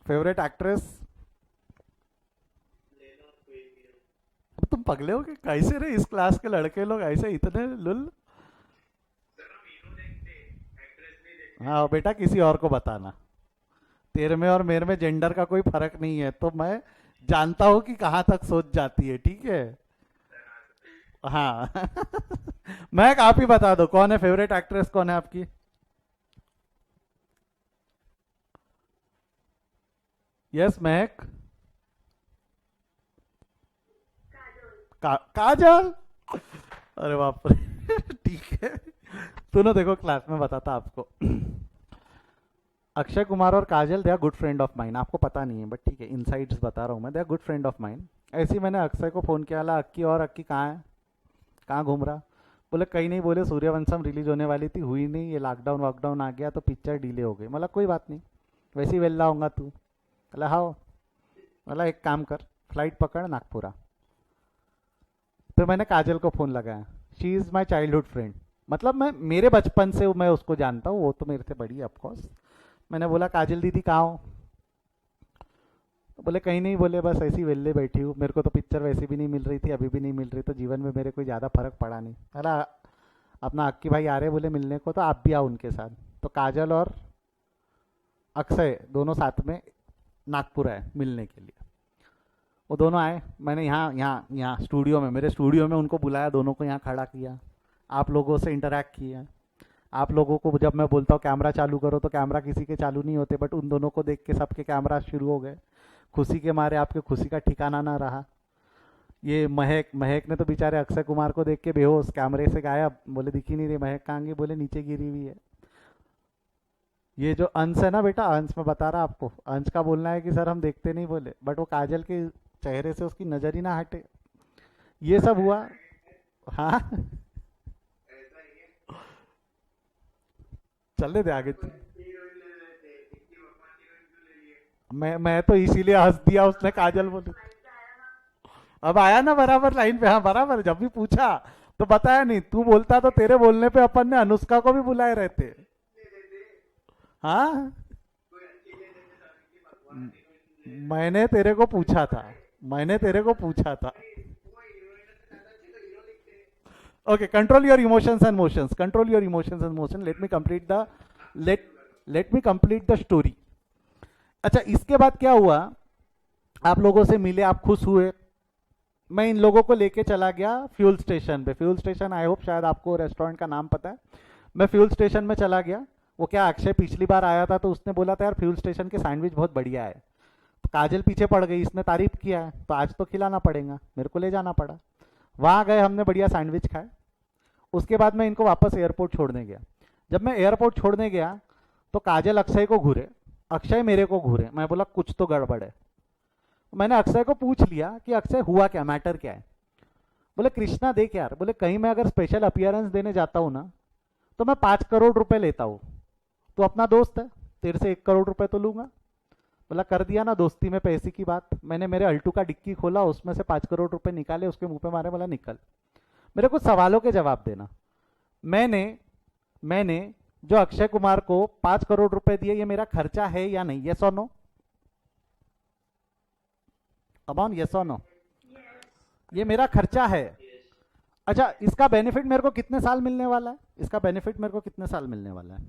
A: Favourite actress? तुम पगले हो कि कैसे रहे इस क्लास के लड़के लोग ऐसे इतने लुल? हाँ बेटा किसी और को बताना, तेरे में और मेरे में जेंडर का कोई फर्क नहीं है, तो मैं जानता हूं कि कहां तक सोच जाती है, ठीक है? हाँ मैं आप ही बता दो कौन है फेवरेट एक्ट्रेस, कौन है आपकी? यस महक। काजल, अरे बाप रे ठीक है, सुनो देखो क्लास में बताता आपको। अक्षय कुमार और Kajal they are good friend of mine, आपको पता नहीं है बट ठीक है इनसाइड्स बता रहा हूँ मैं, they are good friend of mine. ऐसे ही मैंने अक्षय को फ़ोन किया, ला अक्की, और अक्की कहाँ है, कहाँ घूम रहा? बोले कहीं नहीं, बोले सूर्यवंशम रिलीज होने वाली थी, हुई नहीं, ये लॉकडाउन वॉकडाउन आ गया तो पिक्चर डिले हो गई। मतलब कोई बात नहीं, वैसे ही वेल्ला होगा तू। बोला हाँ, बोला एक काम कर फ्लाइट पकड़ नागपुरा। तो मैंने काजल को फ़ोन लगाया, she is my childhood friend, मतलब मैं मेरे बचपन से मैं उसको जानता हूँ, वो तो मेरे से बड़ी है ऑफकोर्स। मैंने बोला काजल दीदी कहाँ हो? तो बोले कहीं नहीं, बोले बस ऐसी वेल्ले बैठी हूँ, मेरे को तो पिक्चर वैसे भी नहीं मिल रही थी, अभी भी नहीं मिल रही, तो जीवन में मेरे कोई ज़्यादा फर्क पड़ा नहीं। अरे अपना अक्की भाई आ रहे बोले मिलने को, तो आप भी आओ उनके साथ। तो काजल और अक्षय दोनों साथ में नागपुर आए मिलने के लिए। वो दोनों आए, मैंने यहाँ यहाँ यहाँ स्टूडियो में, मेरे स्टूडियो में उनको बुलाया, दोनों को यहाँ खड़ा किया, आप लोगों से इंटरेक्ट किया। आप लोगों को जब मैं बोलता हूँ कैमरा चालू करो तो कैमरा किसी के चालू नहीं होते, बट उन दोनों को देख के सबके कैमरा शुरू हो गए। खुशी के मारे आपके खुशी का ठिकाना ना रहा। ये महक, महक ने तो बेचारे अक्षय कुमार को देख के बेहोश, कैमरे से गायब, बोले दिख ही नहीं रही महक, कहाँ गई? बोले नीचे गिरी हुई है। ये जो अंश है ना बेटा, अंश मैं बता रहा आपको, अंश का बोलना है कि सर हम देखते नहीं, बोले बट वो काजल के चेहरे से उसकी नजर ही ना हटे। ये सब हुआ। हाँ चलने दे आगे। मैं तो इसीलिए हंस दिया, उसने काजल बोली। अब आया ना बराबर लाइन पे, हाँ बराबर। जब भी पूछा तो बताया नहीं, तू बोलता तो तेरे बोलने पे अपन ने अनुष्का को भी बुलाए रहते। हाँ, मैंने तेरे को पूछा था, मैंने तेरे को पूछा था। Okay, control your emotions and motions. Control your emotions and motion. Let let me complete the story. अच्छा, इसके बाद क्या हुआ? आप लोगों से मिले, आप खुश हुए। मैं इन लोगों को लेके चला गया फ्यूल स्टेशन पे। फ्यूल स्टेशन, आई होप शायद आपको रेस्टोरेंट का नाम पता है। मैं फ्यूल स्टेशन में चला गया। वो क्या, अक्षय पिछली बार आया था तो उसने बोला था यार फ्यूल स्टेशन के सैंडविच बहुत बढ़िया है। तो काजल पीछे पड़ गई, इसने तारीफ किया है तो आज तो खिलाना पड़ेगा, मेरे को ले जाना पड़ा। वहां गए, हमने बढ़िया सैंडविच खाए। उसके बाद मैं इनको वापस एयरपोर्ट छोड़ने गया। जब मैं एयरपोर्ट छोड़ने गया तो काजल अक्षय को घूरे, अक्षय मेरे को घूरे। मैं बोला कुछ तो गड़बड़ है। मैंने अक्षय को पूछ लिया कि अक्षय हुआ क्या, मैटर क्या है। बोले कृष्णा देख यार, बोले कहीं मैं अगर स्पेशल अपीयरेंस देने जाता हूँ ना तो मैं 5 करोड़ रुपए लेता हूँ। तो अपना दोस्त है, तेरे से 1 करोड़ रुपए तो लूंगा। बोला कर दिया ना दोस्ती में पैसे की बात। मैंने मेरे अल्टू का डिक्की खोला, उसमें से 5 करोड़ रुपए निकाले, उसके मुंह पे मारे, बोला निकल। मेरे कुछ सवालों के जवाब देना। मैंने मैंने जो अक्षय कुमार को 5 करोड़ रुपए दिए, ये मेरा खर्चा है या नहीं? यस और नो? अबाउन यस और नो? ये मेरा खर्चा है। अच्छा, इसका बेनिफिट मेरे को कितने साल मिलने वाला है? इसका बेनिफिट मेरे को कितने साल मिलने वाला है?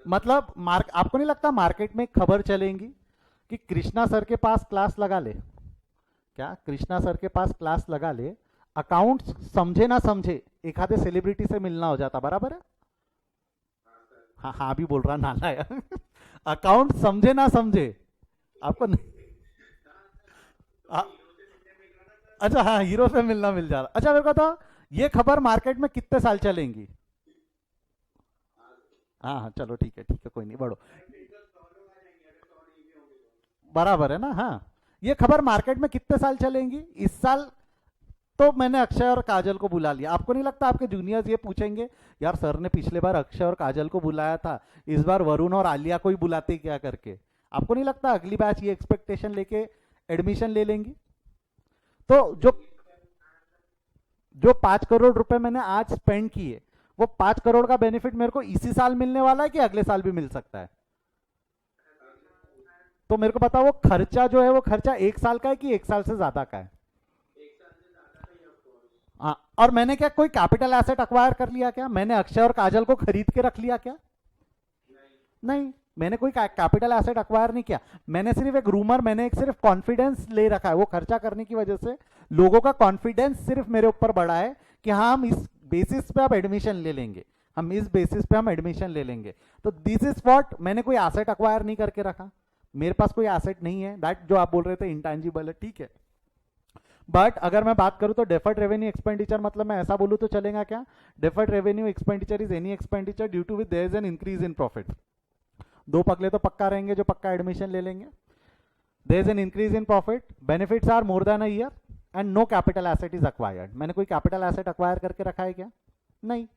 A: मतलब आपको नहीं लगता मार्केट में एक खबर चलेगी कि कृष्णा सर के पास क्लास लगा ले? क्या कृष्णा सर के पास क्लास लगा ले, अकाउंट समझे ना समझे एक आधे सेलिब्रिटी से मिलना हो जाता, बराबर है? हाँ हाँ भी बोल रहा नाला है। अकाउंट समझे ना समझे आपको नहीं। अच्छा हाँ, हीरो से मिलना मिल जा रहा। अच्छा मेरे को तो ये खबर मार्केट में कितने साल चलेंगी? हाँ हाँ चलो ठीक है, ठीक है, कोई नहीं, बढ़ो। बराबर है ना? हाँ, ये खबर मार्केट में कितने साल चलेंगी? इस साल तो मैंने अक्षय और काजल को बुला लिया। आपको नहीं लगता आपके जूनियर्स ये पूछेंगे यार सर ने पिछले बार अक्षय और काजल को बुलाया था, इस बार वरुण और आलिया को ही बुलाते क्या करके? आपको नहीं लगता अगली बैच ये एक्सपेक्टेशन लेके एडमिशन ले लेंगी? तो जो जो 5 करोड़ रुपए मैंने आज स्पेंड किए, वो 5 करोड़ का बेनिफिट मेरे को इसी साल मिलने वाला है कि अगले साल भी मिल सकता है? तो मेरे को बताओ वो खर्चा जो है, वो खर्चा 1 साल का है कि 1 साल से ज्यादा का है? हाँ, और मैंने क्या कोई कैपिटल एसेट अक्वायर कर लिया क्या? मैंने अक्षय और काजल को खरीद के रख लिया क्या? नहीं, मैंने कोई कैपिटल एसेट अक्वायर नहीं किया। मैंने सिर्फ एक रूमर, मैंने एक सिर्फ कॉन्फिडेंस ले रखा है। वो खर्चा करने की वजह से लोगों का कॉन्फिडेंस सिर्फ मेरे ऊपर बढ़ा है कि हाँ हम इस बेसिस पे अब एडमिशन ले लेंगे, हम इस बेसिस पे हम एडमिशन ले लेंगे। तो दिस इज व्हाट, मैंने कोई एसेट अक्वायर नहीं करके रखा। मेरे पास कोई एसेट नहीं है, दैट जो आप बोल रहे थे इंटेंजिबल है, ठीक है। बट अगर मैं बात करूं तो डेफर्ड रेवेन्यू एक्सपेंडिचर, मतलब मैं ऐसा बोलूं तो चलेगा क्या? Deferred revenue expenditure is any expenditure due to which there is an increase in profit. दो पगले तो पक्का रहेंगे जो पक्का एडमिशन ले लेंगे। There is an increase in profit, benefits are more than a year and no capital asset is acquired. मैंने कोई कैपिटल एसेट अक्वायर करके रखा है क्या? नहीं।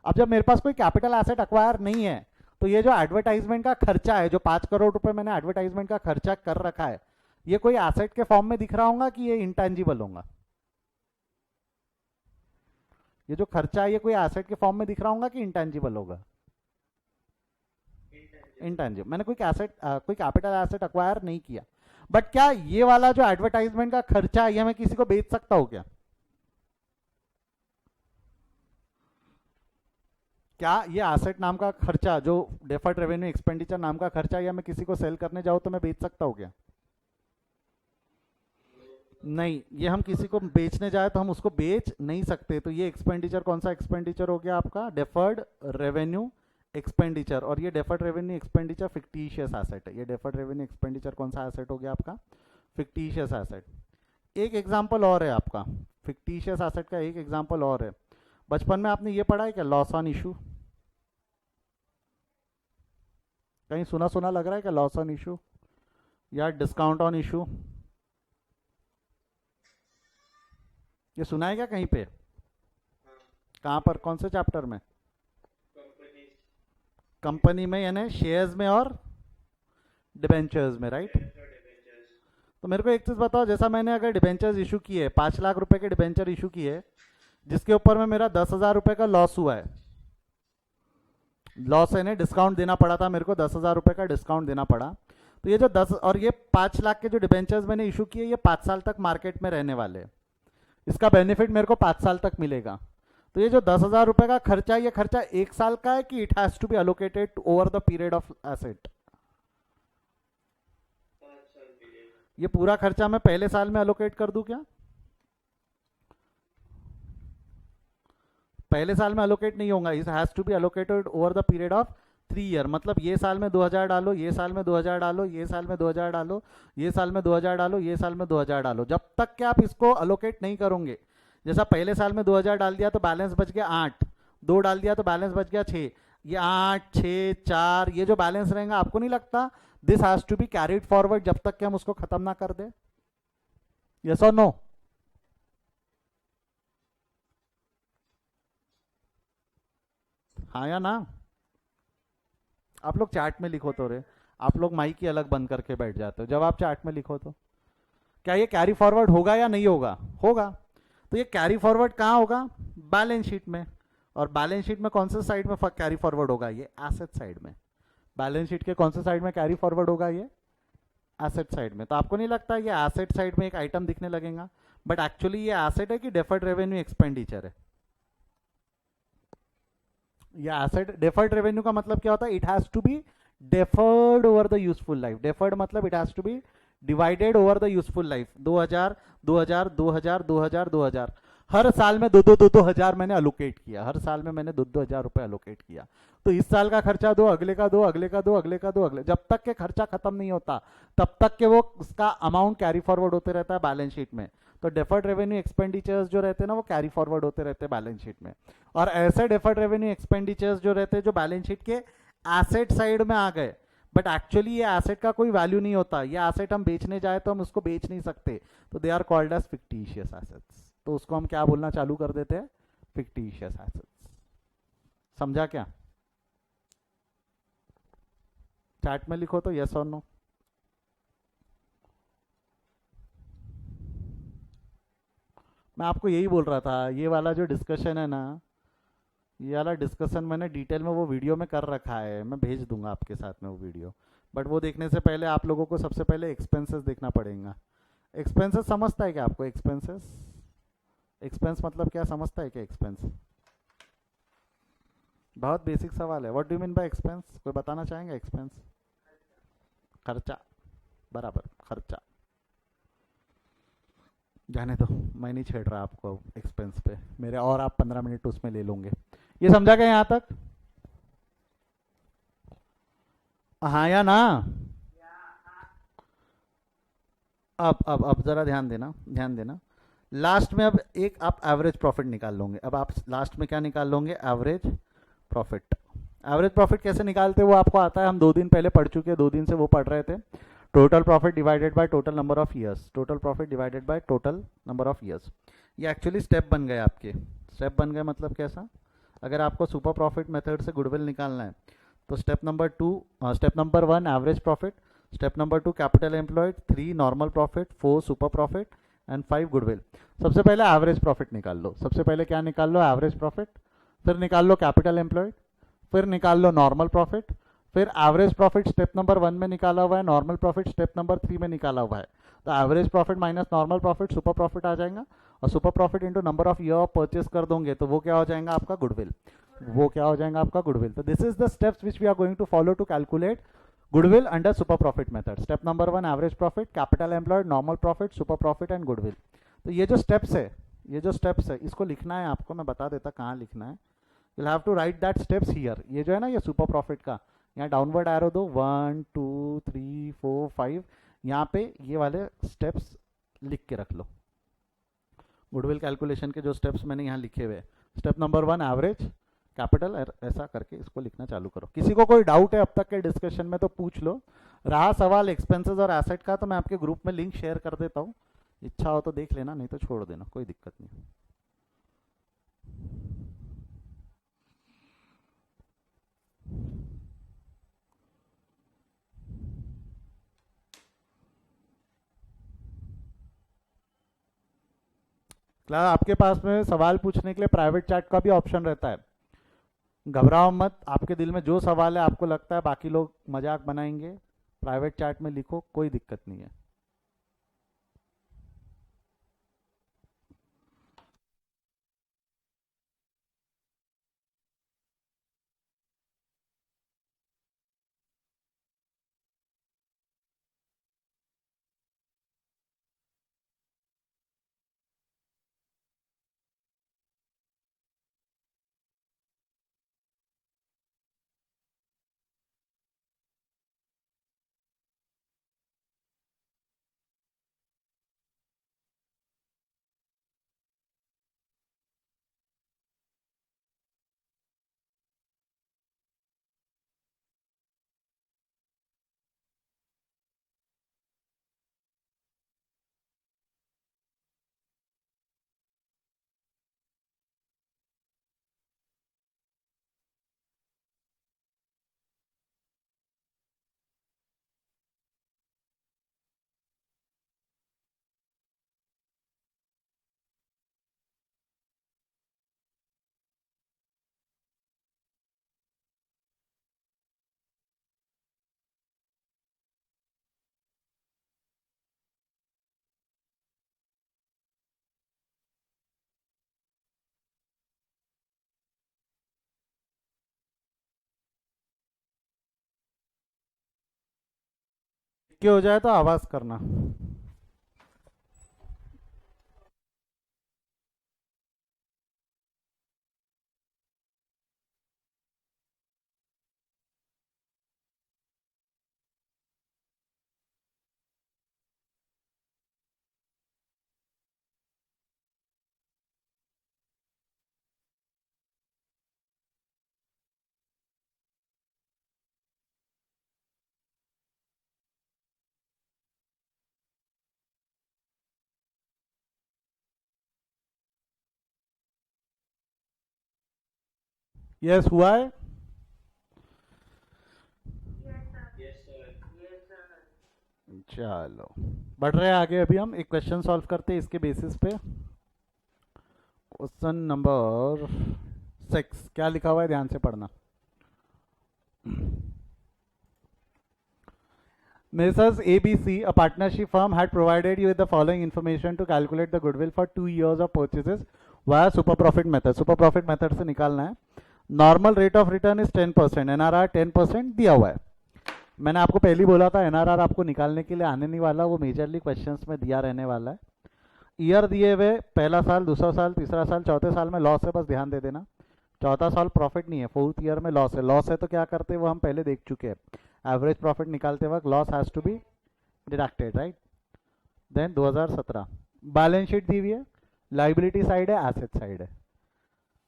A: अब जब मेरे पास कोई कैपिटल एसेट अक्वायर नहीं है तो ये जो एडवर्टाइजमेंट का खर्चा है, जो 5 करोड़ रुपए मैंने एडवर्टाइजमेंट का खर्चा कर रखा है, ये कोई एसेट के फॉर्म में दिख रहा होगा कि ये इंटेंजिबल होगा? ये जो खर्चा है ये कोई एसेट के फॉर्म में दिख रहा होगा कि इंटेंजिबल होगा? इंटेंजिबल। मैंने कोई एसेट, कोई कैपिटल एसेट अक्वायर नहीं किया। बट क्या ये वाला जो एडवर्टाइजमेंट का खर्चा है ये मैं किसी को बेच सकता हूं क्या? क्या ये एसेट नाम का खर्चा, जो डेफर्ड रेवेन्यू एक्सपेंडिचर नाम का खर्चा, या मैं किसी को सेल करने जाऊं तो मैं बेच सकता हूं क्या? नहीं, ये हम किसी को बेचने जाए तो हम उसको बेच नहीं सकते। तो ये एक्सपेंडिचर कौन सा एक्सपेंडिचर हो गया आपका? Deferred revenue expenditure. और ये deferred revenue expenditure fictitious asset है। ये डेफर्ड रेवेन्यू एक्सपेंडिचर कौन सा एसेट हो गया आपका? Fictitious asset. एक एग्जांपल और है आपका फिक्टिशियस एसेट का, एक एग्जांपल और है। बचपन में आपने ये पढ़ा है क्या, लॉस ऑन इशू? कहीं सुना सुना लग रहा है क्या लॉस ऑन इशू या डिस्काउंट ऑन इशू? ये सुना है क्या कहीं पे? कहां पर, कौन से चैप्टर में? कंपनी में, यानी शेयर्स में और डिबेंचर्स में, राइट? तो मेरे को एक चीज बताओ, जैसा मैंने अगर डिबेंचर्स इशू किए, 5 लाख रुपए के डिबेंचर इशू किए, जिसके ऊपर में मेरा 10,000 रुपए का लॉस हुआ है, लॉस है, डिस्काउंट देना पड़ा था मेरे को, 10,000 रुपए का डिस्काउंट देना पड़ा। तो ये जो 10 और ये 5 लाख के जो डिबेंचर्स मैंने इशू किए, ये 5 साल तक मार्केट में रहने वाले हैं, इसका बेनिफिट मेरे को 5 साल तक मिलेगा। तो ये जो 10,000 रुपए का खर्चा, ये खर्चा 1 साल का है कि it has to be allocated over the period of asset? ये पूरा खर्चा मैं पहले साल में अलोकेट कर दूं क्या? पहले साल में अलोकेट नहीं होगा, it has to be allocated over the period of 3 year. मतलब ये साल में 2,000 डालो, ये साल में 2,000 डालो, ये साल में 2,000 डालो, ये साल में 2,000 डालो, ये साल में 2,000 डालो, जब तक कि आप इसको अलोकेट नहीं करोगे। जैसा पहले साल में 2,000 डाल दिया तो बैलेंस बच गया 8, 2 डाल दिया तो बैलेंस बच गया 6, ये 8, 6, 4, ये जो बैलेंस रहेगा, आपको नहीं लगता this has to be carried forward जब तक कि हम उसको खत्म ना कर दे? यस और नो? हाँ या ना? आप लोग चैट में लिखो तो रे, आप लोग माइक ही अलग बंद करके बैठ जाते हो। जब आप चैट में लिखो तो क्या ये कैरी फॉरवर्ड होगा या नहीं होगा? होगा। तो ये कैरी फॉरवर्ड कहाँ होगा? बैलेंस शीट में। और बैलेंस शीट में कौन से साइड में कैरी फॉरवर्ड होगा? ये एसेट साइड में। बैलेंस शीट के कौन से साइड में कैरी फॉरवर्ड होगा? ये एसेट साइड में। तो आपको नहीं लगता ये एसेट साइड में एक आइटम दिखने लगेगा, बट एक्चुअली ये एसेट है कि डेफर्ड रेवेन्यू एक्सपेंडिचर है? ये एसेट, डेफर्ड रेवेन्यू का मतलब क्या होता है? It has to be deferred over the useful life. Deferred मतलब it has to be divided over the useful life. 2,000, 2,000, 2,000, 2,000, 2,000, हर साल में 2,000 मैंने अलोकेट किया, हर साल में मैंने 2,000 रुपए अलोकेट किया। तो इस साल का खर्चा दो, अगले का दो, अगले का दो, अगले का दो, अगले, जब तक के खर्चा खत्म नहीं होता तब तक के वो उसका अमाउंट कैरी फॉरवर्ड होते रहता है बैलेंस शीट में। तो डेफर्ड रेवेन्यू एक्सपेंडिचर्स जो रहते हैं ना, वो कैरी फॉरवर्ड होते रहते हैं बैलेंस शीट में। और ऐसे डेफर्ड रेवेन्यू एक्सपेंडिचर्स जो रहते हैं जो बैलेंस शीट के एसेट साइड में आ गए, बट एक्चुअली ये एसेट का कोई वैल्यू नहीं होता, ये एसेट हम बेचने जाए तो हम उसको बेच नहीं सकते, तो they are called as fictitious assets. तो उसको हम क्या बोलना चालू कर देते हैं? Fictitious assets. समझा क्या? चैट में लिखो तो यस और नो। मैं आपको यही बोल रहा था, ये वाला जो डिस्कशन है ना, ये वाला डिस्कशन मैंने डिटेल में वो वीडियो में कर रखा है, मैं भेज दूंगा आपके साथ में वो वीडियो। बट वो देखने से पहले आप लोगों को सबसे पहले एक्सपेंसेस देखना पड़ेगा। एक्सपेंसेस समझता है क्या आपको? एक्सपेंसेस, एक्सपेंस मतलब क्या समझता है क्या? एक्सपेंस बहुत बेसिक सवाल है। What do you mean bye expense? कोई बताना चाहेंगे? एक्सपेंस खर्चा, बराबर, खर्चा। जाने दो, मैं नहीं छेड़ रहा आपको एक्सपेंस पे, मेरे और आप 15 मिनट उसमें ले लोगे। ये समझा गया यहाँ तक? हाँ या ना? अब जरा ध्यान देना, ध्यान देना। लास्ट में अब एक आप एवरेज प्रॉफिट निकाल लोगे। अब आप लास्ट में क्या निकाल लोगे? Average profit. एवरेज प्रॉफिट कैसे निकालते हैं वो आपको आता है, हम 2 दिन पहले पढ़ चुके हैं, 2 दिन से वो पढ़ रहे थे। Total profit divided by total number of years, total profit divided by total number of years. ये एक्चुअली स्टेप बन गए आपके। स्टेप बन गए मतलब कैसा? अगर आपको सुपर प्रॉफिट मेथड से गुडविल निकालना है तो step number 1 average profit, step number 2 capital employed, 3 normal profit, 4 super profit and 5 goodwill. सबसे पहले एवरेज प्रॉफिट निकाल लो। सबसे पहले क्या निकाल लो? Average profit. फिर निकाल लो कैपिटल एम्प्लॉयड, फिर निकाल लो नॉर्मल प्रॉफिट, फिर एवरेज प्रॉफिट स्टेप नंबर 1 में निकाला हुआ है, नॉर्मल प्रॉफिट स्टेप नंबर 3 में निकाला हुआ है। तो average profit minus normal profit super profit आ जाएगा, और super profit into number of year of purchase कर दोगे तो वो क्या हो जाएगा? आपका गुडविल। वो क्या हो जाएगा? आपका गुडविल। तो this is the steps which we are going to follow to calculate goodwill under super profit method. Step number 1 average profit, capital employed, normal profit, super profit and goodwill. तो ये जो steps है, ये जो steps है, इसको लिखना है आपको। मैं बता देता कहाँ लिखना है। you'll have to write that steps here। ये जो है ना, ये सुपर प्रॉफिट का, यहाँ डाउनवर्ड एरो दो, 1 2 3 4 5, यहाँ पे ये वाले स्टेप्स लिख के रख लो। गुडविल कैलकुलेशन के जो स्टेप्स मैंने यहाँ लिखे हुए, स्टेप नंबर 1 एवरेज, कैपिटल, ऐसा करके इसको लिखना चालू करो। किसी को कोई डाउट है अब तक के डिस्कशन में तो पूछ लो। रहा सवाल एक्सपेंसेस और एसेट का, तो मैं आपके ग्रुप में लिंक शेयर कर देता हूँ, इच्छा हो तो देख लेना, नहीं तो छोड़ देना, कोई दिक्कत नहीं। क्लास आपके पास में सवाल पूछने के लिए प्राइवेट चैट का भी ऑप्शन रहता है, घबराओ मत। आपके दिल में जो सवाल है, आपको लगता है बाकी लोग मजाक बनाएंगे, प्राइवेट चैट में लिखो, कोई दिक्कत नहीं है। क्या हो जाए तो आवाज करना। यस हुआ है। चलो बढ़ रहे हैं आगे। अभी हम एक क्वेश्चन सॉल्व करते हैं इसके बेसिस पे। क्वेश्चन नंबर 6 क्या लिखा हुआ है, ध्यान से पढ़ना। Messrs. ABC, a partnership firm, had provided you with the following information to calculate the goodwill for 2 years of purchases via super profit method. Super profit method से निकालना है। Normal rate of return is 10%, NRR 10% दिया हुआ है। मैंने आपको पहले ही बोला था एनआरआर आपको निकालने के लिए आने नहीं वाला, वो मेजरली क्वेश्चंस में दिया रहने वाला है। ईयर दिए हुए, पहला साल, दूसरा साल, तीसरा साल, चौथे साल में लॉस है, बस ध्यान दे देना। चौथा साल प्रॉफिट नहीं है, फोर्थ ईयर में लॉस है। लॉस है तो क्या करते हैं वो हम पहले देख चुके हैं। एवरेज प्रॉफिट निकालते वक्त loss has to be deducted, right. Then 2017 balance sheet दी हुई है, लाइबिलिटी साइड है, एसेट साइड है।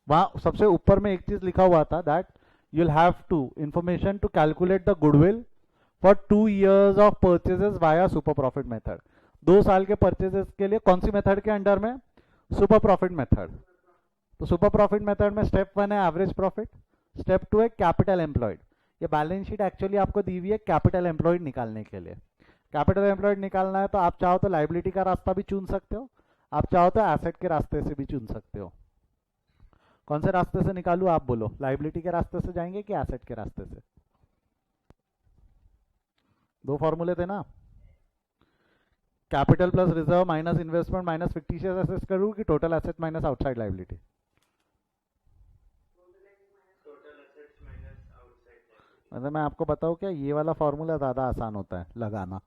A: वहां सबसे ऊपर में एक चीज लिखा हुआ था that you will have to information to calculate the goodwill for 2 years of purchases via super profit method. 2 साल के परचेजेस के लिए कौन सी मेथड के अंडर में? Super profit method. तो सुपर प्रॉफिट मेथड में स्टेप 1 है एवरेज प्रॉफिट, स्टेप 2 है कैपिटल एम्प्लॉयड। ये बैलेंस शीट एक्चुअली आपको दी हुई है कैपिटल एम्प्लॉयड निकालने के लिए। कैपिटल एम्प्लॉयड निकालना है तो आप चाहो तो लाइबिलिटी का रास्ता भी चुन सकते हो, आप चाहो तो एसेट के रास्ते से भी चुन सकते हो। कौन से रास्ते से निकालूं आप बोलो? लाइबिलिटी के रास्ते से जाएंगे कि एसेट के रास्ते से? दो फॉर्मूले थे ना, capital plus reserve minus investment minus fictitious assets करूँ कि total asset minus outside liability? मतलब मैं आपको बताऊँ क्या, ये वाला फार्मूला ज़्यादा आसान होता है लगाना।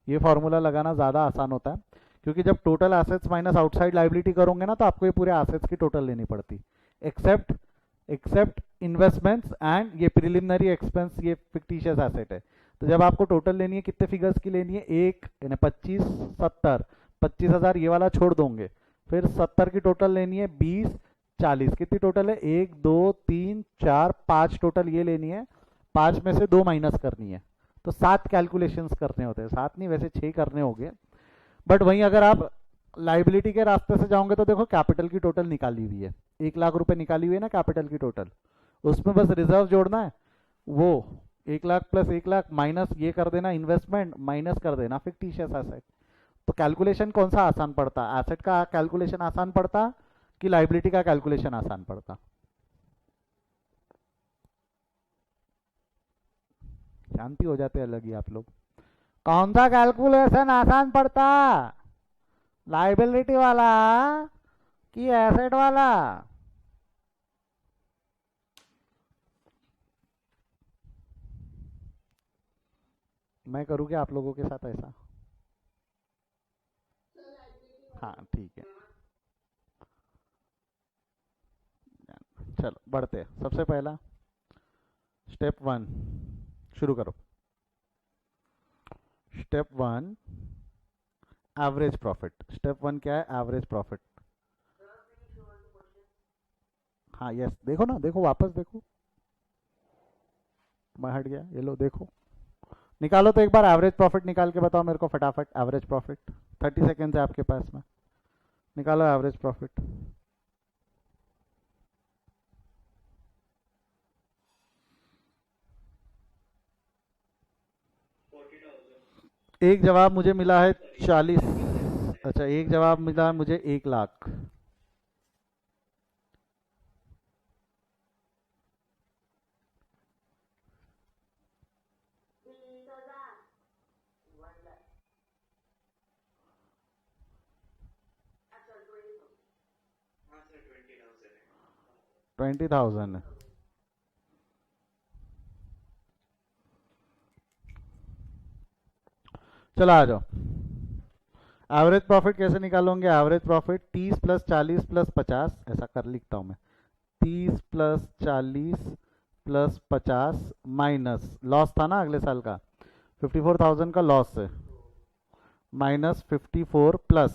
A: ये फार्मूला लगाना ज़्यादा आसान होता है क्योंकि जब total assets minus outside liability करोगे ना तो आपको ये पूरे एसेट्स की टोटल लेनी पड़ती, एक्सेप्ट इन्वेस्टमेंट्स एंड ये प्रिलिमिनरी एक्सपेंस, ये फिक्टिशियस एसेट है। तो जब आपको टोटल लेनी है, कितने फिगर्स की लेनी है? एक, 25, 70, 25,000 ये वाला छोड़ दोगे। फिर 70 की टोटल लेनी है, 20, 40, कितनी टोटल है? 1, 2, 3, 4, 5 टोटल ये लेनी है। 5 में से 2 माइनस करनी है, तो 7 कैलकुलेशंस करने होते हैं। 7 नहीं, वैसे 6 करने होंगे। बट वहीं अगर आप लाइबिलिटी के रास्ते से जाओगे तो देखो कैपिटल की टोटल निकाली हुई है, 1 लाख रुपए निकाली हुई है ना कैपिटल की टोटल। उसमें बस रिजर्व जोड़ना है, वो 1 लाख प्लस 1 लाख माइनस ये कर देना इन्वेस्टमेंट, माइनस कर देना फिक्टिशियस एसेट। तो कैलकुलेशन कौन सा आसान पड़ता, एसेट का कैलकुलेशन आसान पड़ता कि लाइबिलिटी का कैलकुलेशन आसान पड़ता? शांति हो जाते अलग ही आप लोग। कौन सा कैलकुलेशन आसान पड़ता, लाइबिलिटी वाला कि एसेट वाला? मैं करूँ क्या आप लोगों के साथ ऐसा? हाँ ठीक है, चलो बढ़ते हैं। सबसे पहला स्टेप वन शुरू करो। Step one average profit. Step one क्या है? Average profit. हाँ यस, देखो ना, देखो वापस देखो, मैं हट गया, ये लो देखो। निकालो तो एक बार एवरेज प्रॉफिट निकाल के बताओ मेरे को फटाफट। एवरेज प्रॉफिट 30 सेकेंड है आपके पास में, निकालो एवरेज प्रॉफिट। एक जवाब मुझे मिला है 40। अच्छा, एक जवाब मिला है मुझे 1 लाख। $20,000। चलो आ जाओ। एवरेज प्रॉफिट कैसे निकालोगे? एवरेज प्रॉफिट 30 प्लस 40 प्लस 50, ऐसा कर लिखता हूँ मैं। 30 प्लस 40 प्लस 50 माइनस लॉस था ना अगले साल का, 54,000 का लॉस है, माइनस 54 प्लस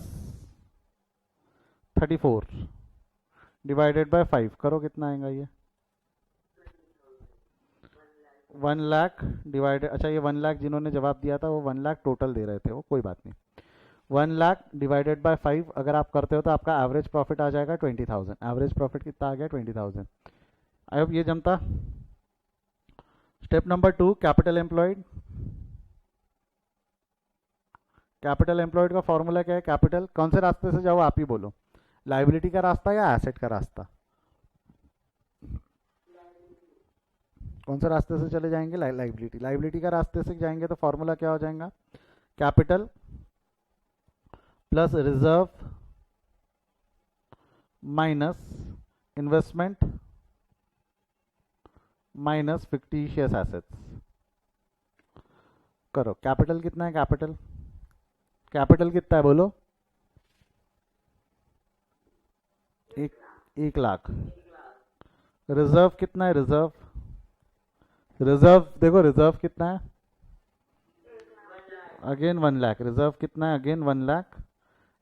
A: 34 डिवाइडेड बाय 5 करो, कितना आएगा ये? 1 लाख डिवाइडेड, अच्छा ये 1 लाख जिन्होंने जवाब दिया था वो 1 लाख टोटल दे रहे थे, वो कोई बात नहीं। 1 लाख डिवाइडेड बाय 5 अगर आप करते हो तो आपका एवरेज प्रॉफिट आ जाएगा 20,000। एवरेज प्रॉफिट कितना आ गया? 20,000। आई होप ये जमता। Step number 2 capital employed. Capital employed का फॉर्मूला क्या है? कैपिटल कौन से रास्ते से जाओ आप ही बोलो, लाइबिलिटी का रास्ता या एसेट का रास्ता? कौन से रास्ते से चले जाएंगे? लाइबिलिटी। लाइबिलिटी का रास्ते से जाएंगे तो फॉर्मूला क्या हो जाएगा? Capital plus reserve minus investment minus fictitious assets. करो, कैपिटल कितना है? कैपिटल कैपिटल कितना है बोलो? 1 लाख। रिजर्व कितना है? रिजर्व रिजर्व देखो, रिजर्व कितना है? अगेन 1 लाख। रिजर्व कितना है? अगेन 1 लाख।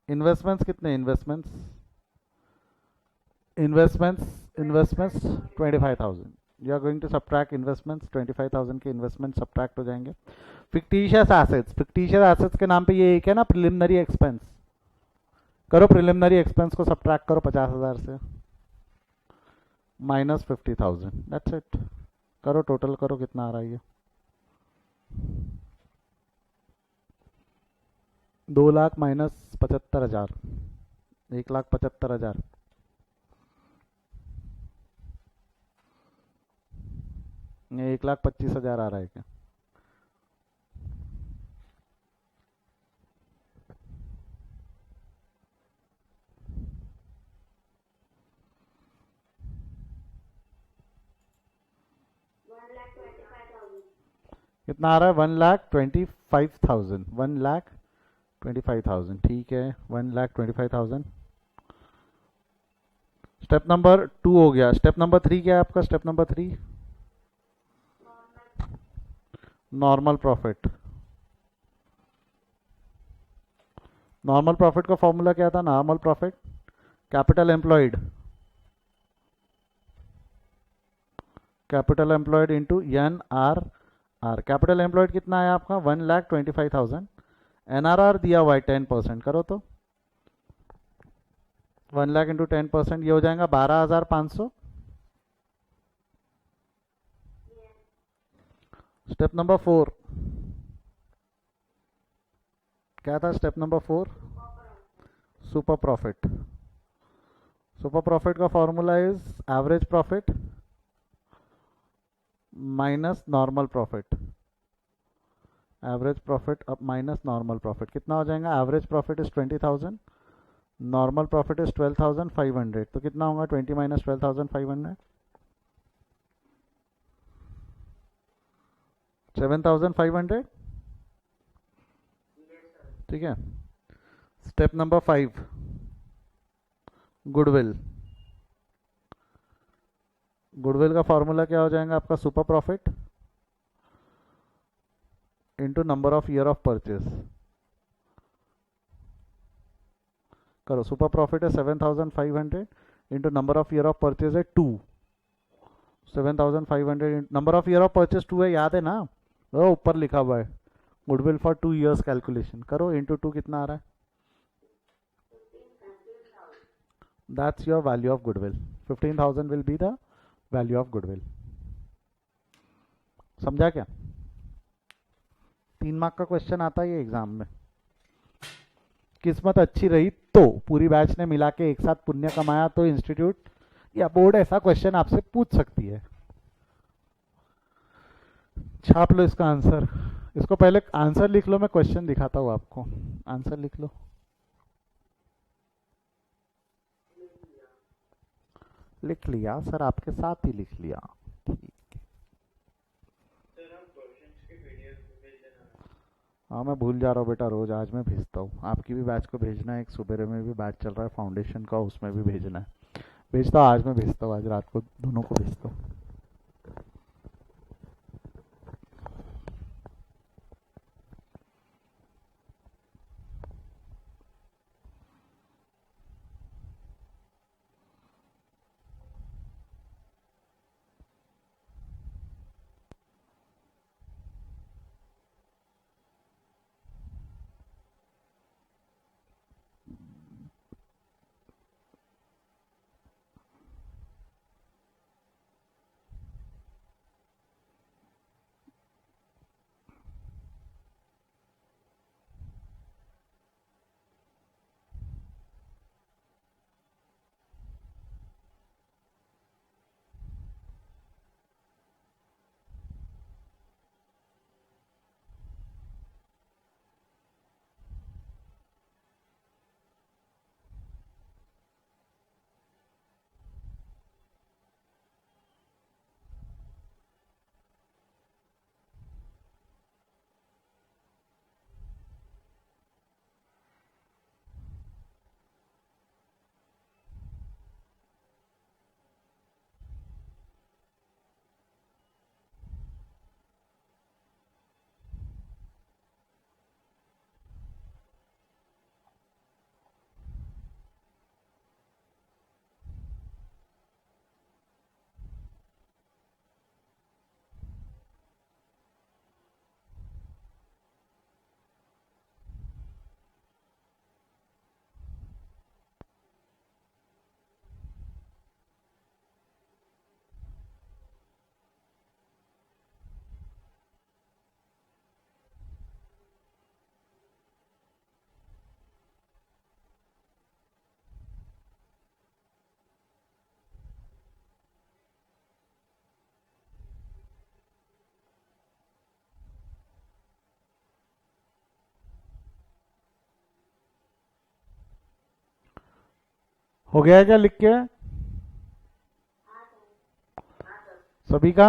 A: इन्वेस्टमेंट्स कितने? Investments 25,000। You are going to subtract investments, 25,000 के इन्वेस्टमेंट सब्ट्रैक्ट हो जाएंगे। फिक्टिशियस एसेट्स, फिक्टिशियस एसेट्स के नाम पे ये एक है ना, प्रिलिमिनरी एक्सपेंस। करो प्रिलिमिनरी एक्सपेंस को सब्ट्रैक्ट करो 50,000 से, माइनस 50,000, दैट्स इट। करो टोटल करो, कितना आ रहा है ये? 2 लाख माइनस 75,000, 1,75,000। ये 1,25,000 आ रहा है क्या? कितना आ रहा है? 1,25,000। 1,25,000 ठीक है, 1,25,000। स्टेप नंबर 2 हो गया। स्टेप नंबर 3 क्या है आपका? Step number 3 normal profit. Normal profit का फॉर्मूला क्या था? Normal profit capital employed, capital employed into NRR। Capital employed कितना है आपका? 1,25,000। NRR दिया हुआ है 10%, करो तो 1 लाख इंटू 10%, ये हो जाएगा 12,500। स्टेप नंबर 4 क्या था step number 4? Super profit. Super profit का formula is average profit minus normal profit. Average profit अब माइनस नॉर्मल प्रॉफिट कितना हो जाएगा? Average profit is 20,000, normal profit is 12,500. तो कितना होगा 20 माइनस 12,500? 7,500. ठीक है. Step number 5, goodwill. गुडविल का फॉर्मूला क्या हो जाएगा आपका? Super profit into number of year of purchase. करो. सुपर प्रॉफिट है 7,500 into number of year of purchase है 2. 7,500 number of year of purchase 2 है, याद है ना? वो ऊपर लिखा हुआ है गुडविल फॉर 2 ईयर्स कैलकुलेशन. करो इंटू 2 कितना आ रहा है? That's your value of goodwill. 15,000 will be the value of goodwill. समझा क्या? 3 मार्क का क्वेश्चन आता है ये एग्जाम में. किस्मत अच्छी रही तो पूरी बैच ने मिला के एक साथ पुण्य कमाया तो इंस्टीट्यूट या बोर्ड ऐसा क्वेश्चन आपसे पूछ सकती है. छाप लो इसका आंसर. इसको पहले आंसर लिख लो, मैं क्वेश्चन दिखाता हूँ आपको. आंसर लिख लो. लिख लिया सर, आपके साथ ही लिख लिया. ठीक. हाँ मैं भूल जा रहा हूँ बेटा, रोज आज मैं भेजता हूँ. आपकी भी बैच को भेजना है, एक सुबेरे में भी बैच चल रहा है फाउंडेशन का, उसमें भी भेजना है. भेजता हूँ आज, मैं भेजता हूँ आज रात को, दोनों को भेजता हूँ. हो गया है क्या लिख के सभी का?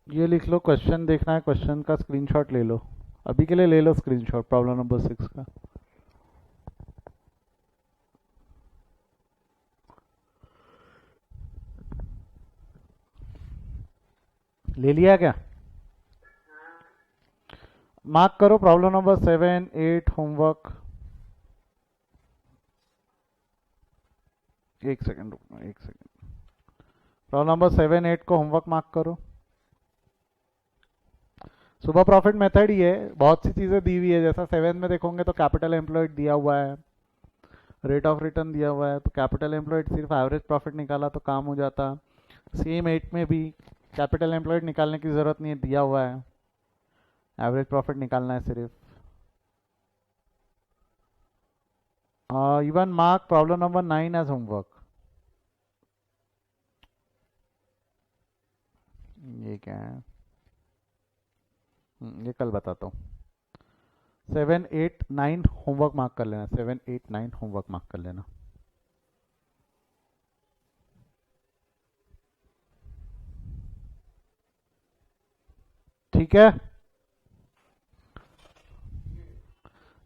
A: ये लिख लो. क्वेश्चन देखना है, क्वेश्चन का स्क्रीनशॉट ले लो. अभी के लिए ले लो स्क्रीनशॉट प्रॉब्लम नंबर 6 का. ले लिया क्या? मार्क करो प्रॉब्लम नंबर 7, 8 होमवर्क. एक सेकंड रुकना, एक सेकंड. प्रॉब्लम नंबर 7, 8 को होमवर्क मार्क करो. सुपर प्रॉफिट मेथड ही है, बहुत सी चीजें दी हुई है. जैसा 7 में देखोगे तो कैपिटल एम्प्लॉयड दिया हुआ है, रेट ऑफ रिटर्न दिया हुआ है, तो कैपिटल एम्प्लॉयड सिर्फ एवरेज प्रॉफिट निकाला तो काम हो जाता. सेम 8 में भी कैपिटल एम्प्लॉयड निकालने की जरूरत नहीं है, दिया हुआ है. एवरेज प्रॉफिट निकालना है सिर्फ। Even mark problem number 9 as homework. ये क्या है? ये कल बताता हूँ। 7, 8, 9 होमवर्क मार्क कर लेना। 7, 8, 9 होमवर्क मार्क कर लेना। ठीक है,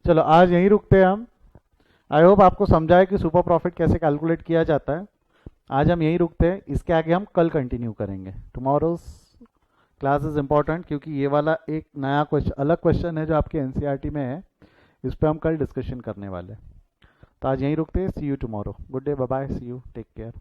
A: चलो आज यहीं रुकते हैं हम। आई होप आपको समझा है कि सुपर प्रॉफिट कैसे कैलकुलेट किया जाता है। आज हम यहीं रुकते हैं, इसके आगे हम कल कंटिन्यू करेंगे। टुमारोज क्लास इज इंपॉर्टेंट क्योंकि ये वाला एक नया क्वेश्चन, अलग क्वेश्चन है जो आपके एनसीईआरटी में है, इस पर हम कल डिस्कशन करने वाले हैं। तो आज यहीं रुकते हैं। See you tomorrow. Good day, bye bye, see you, take care.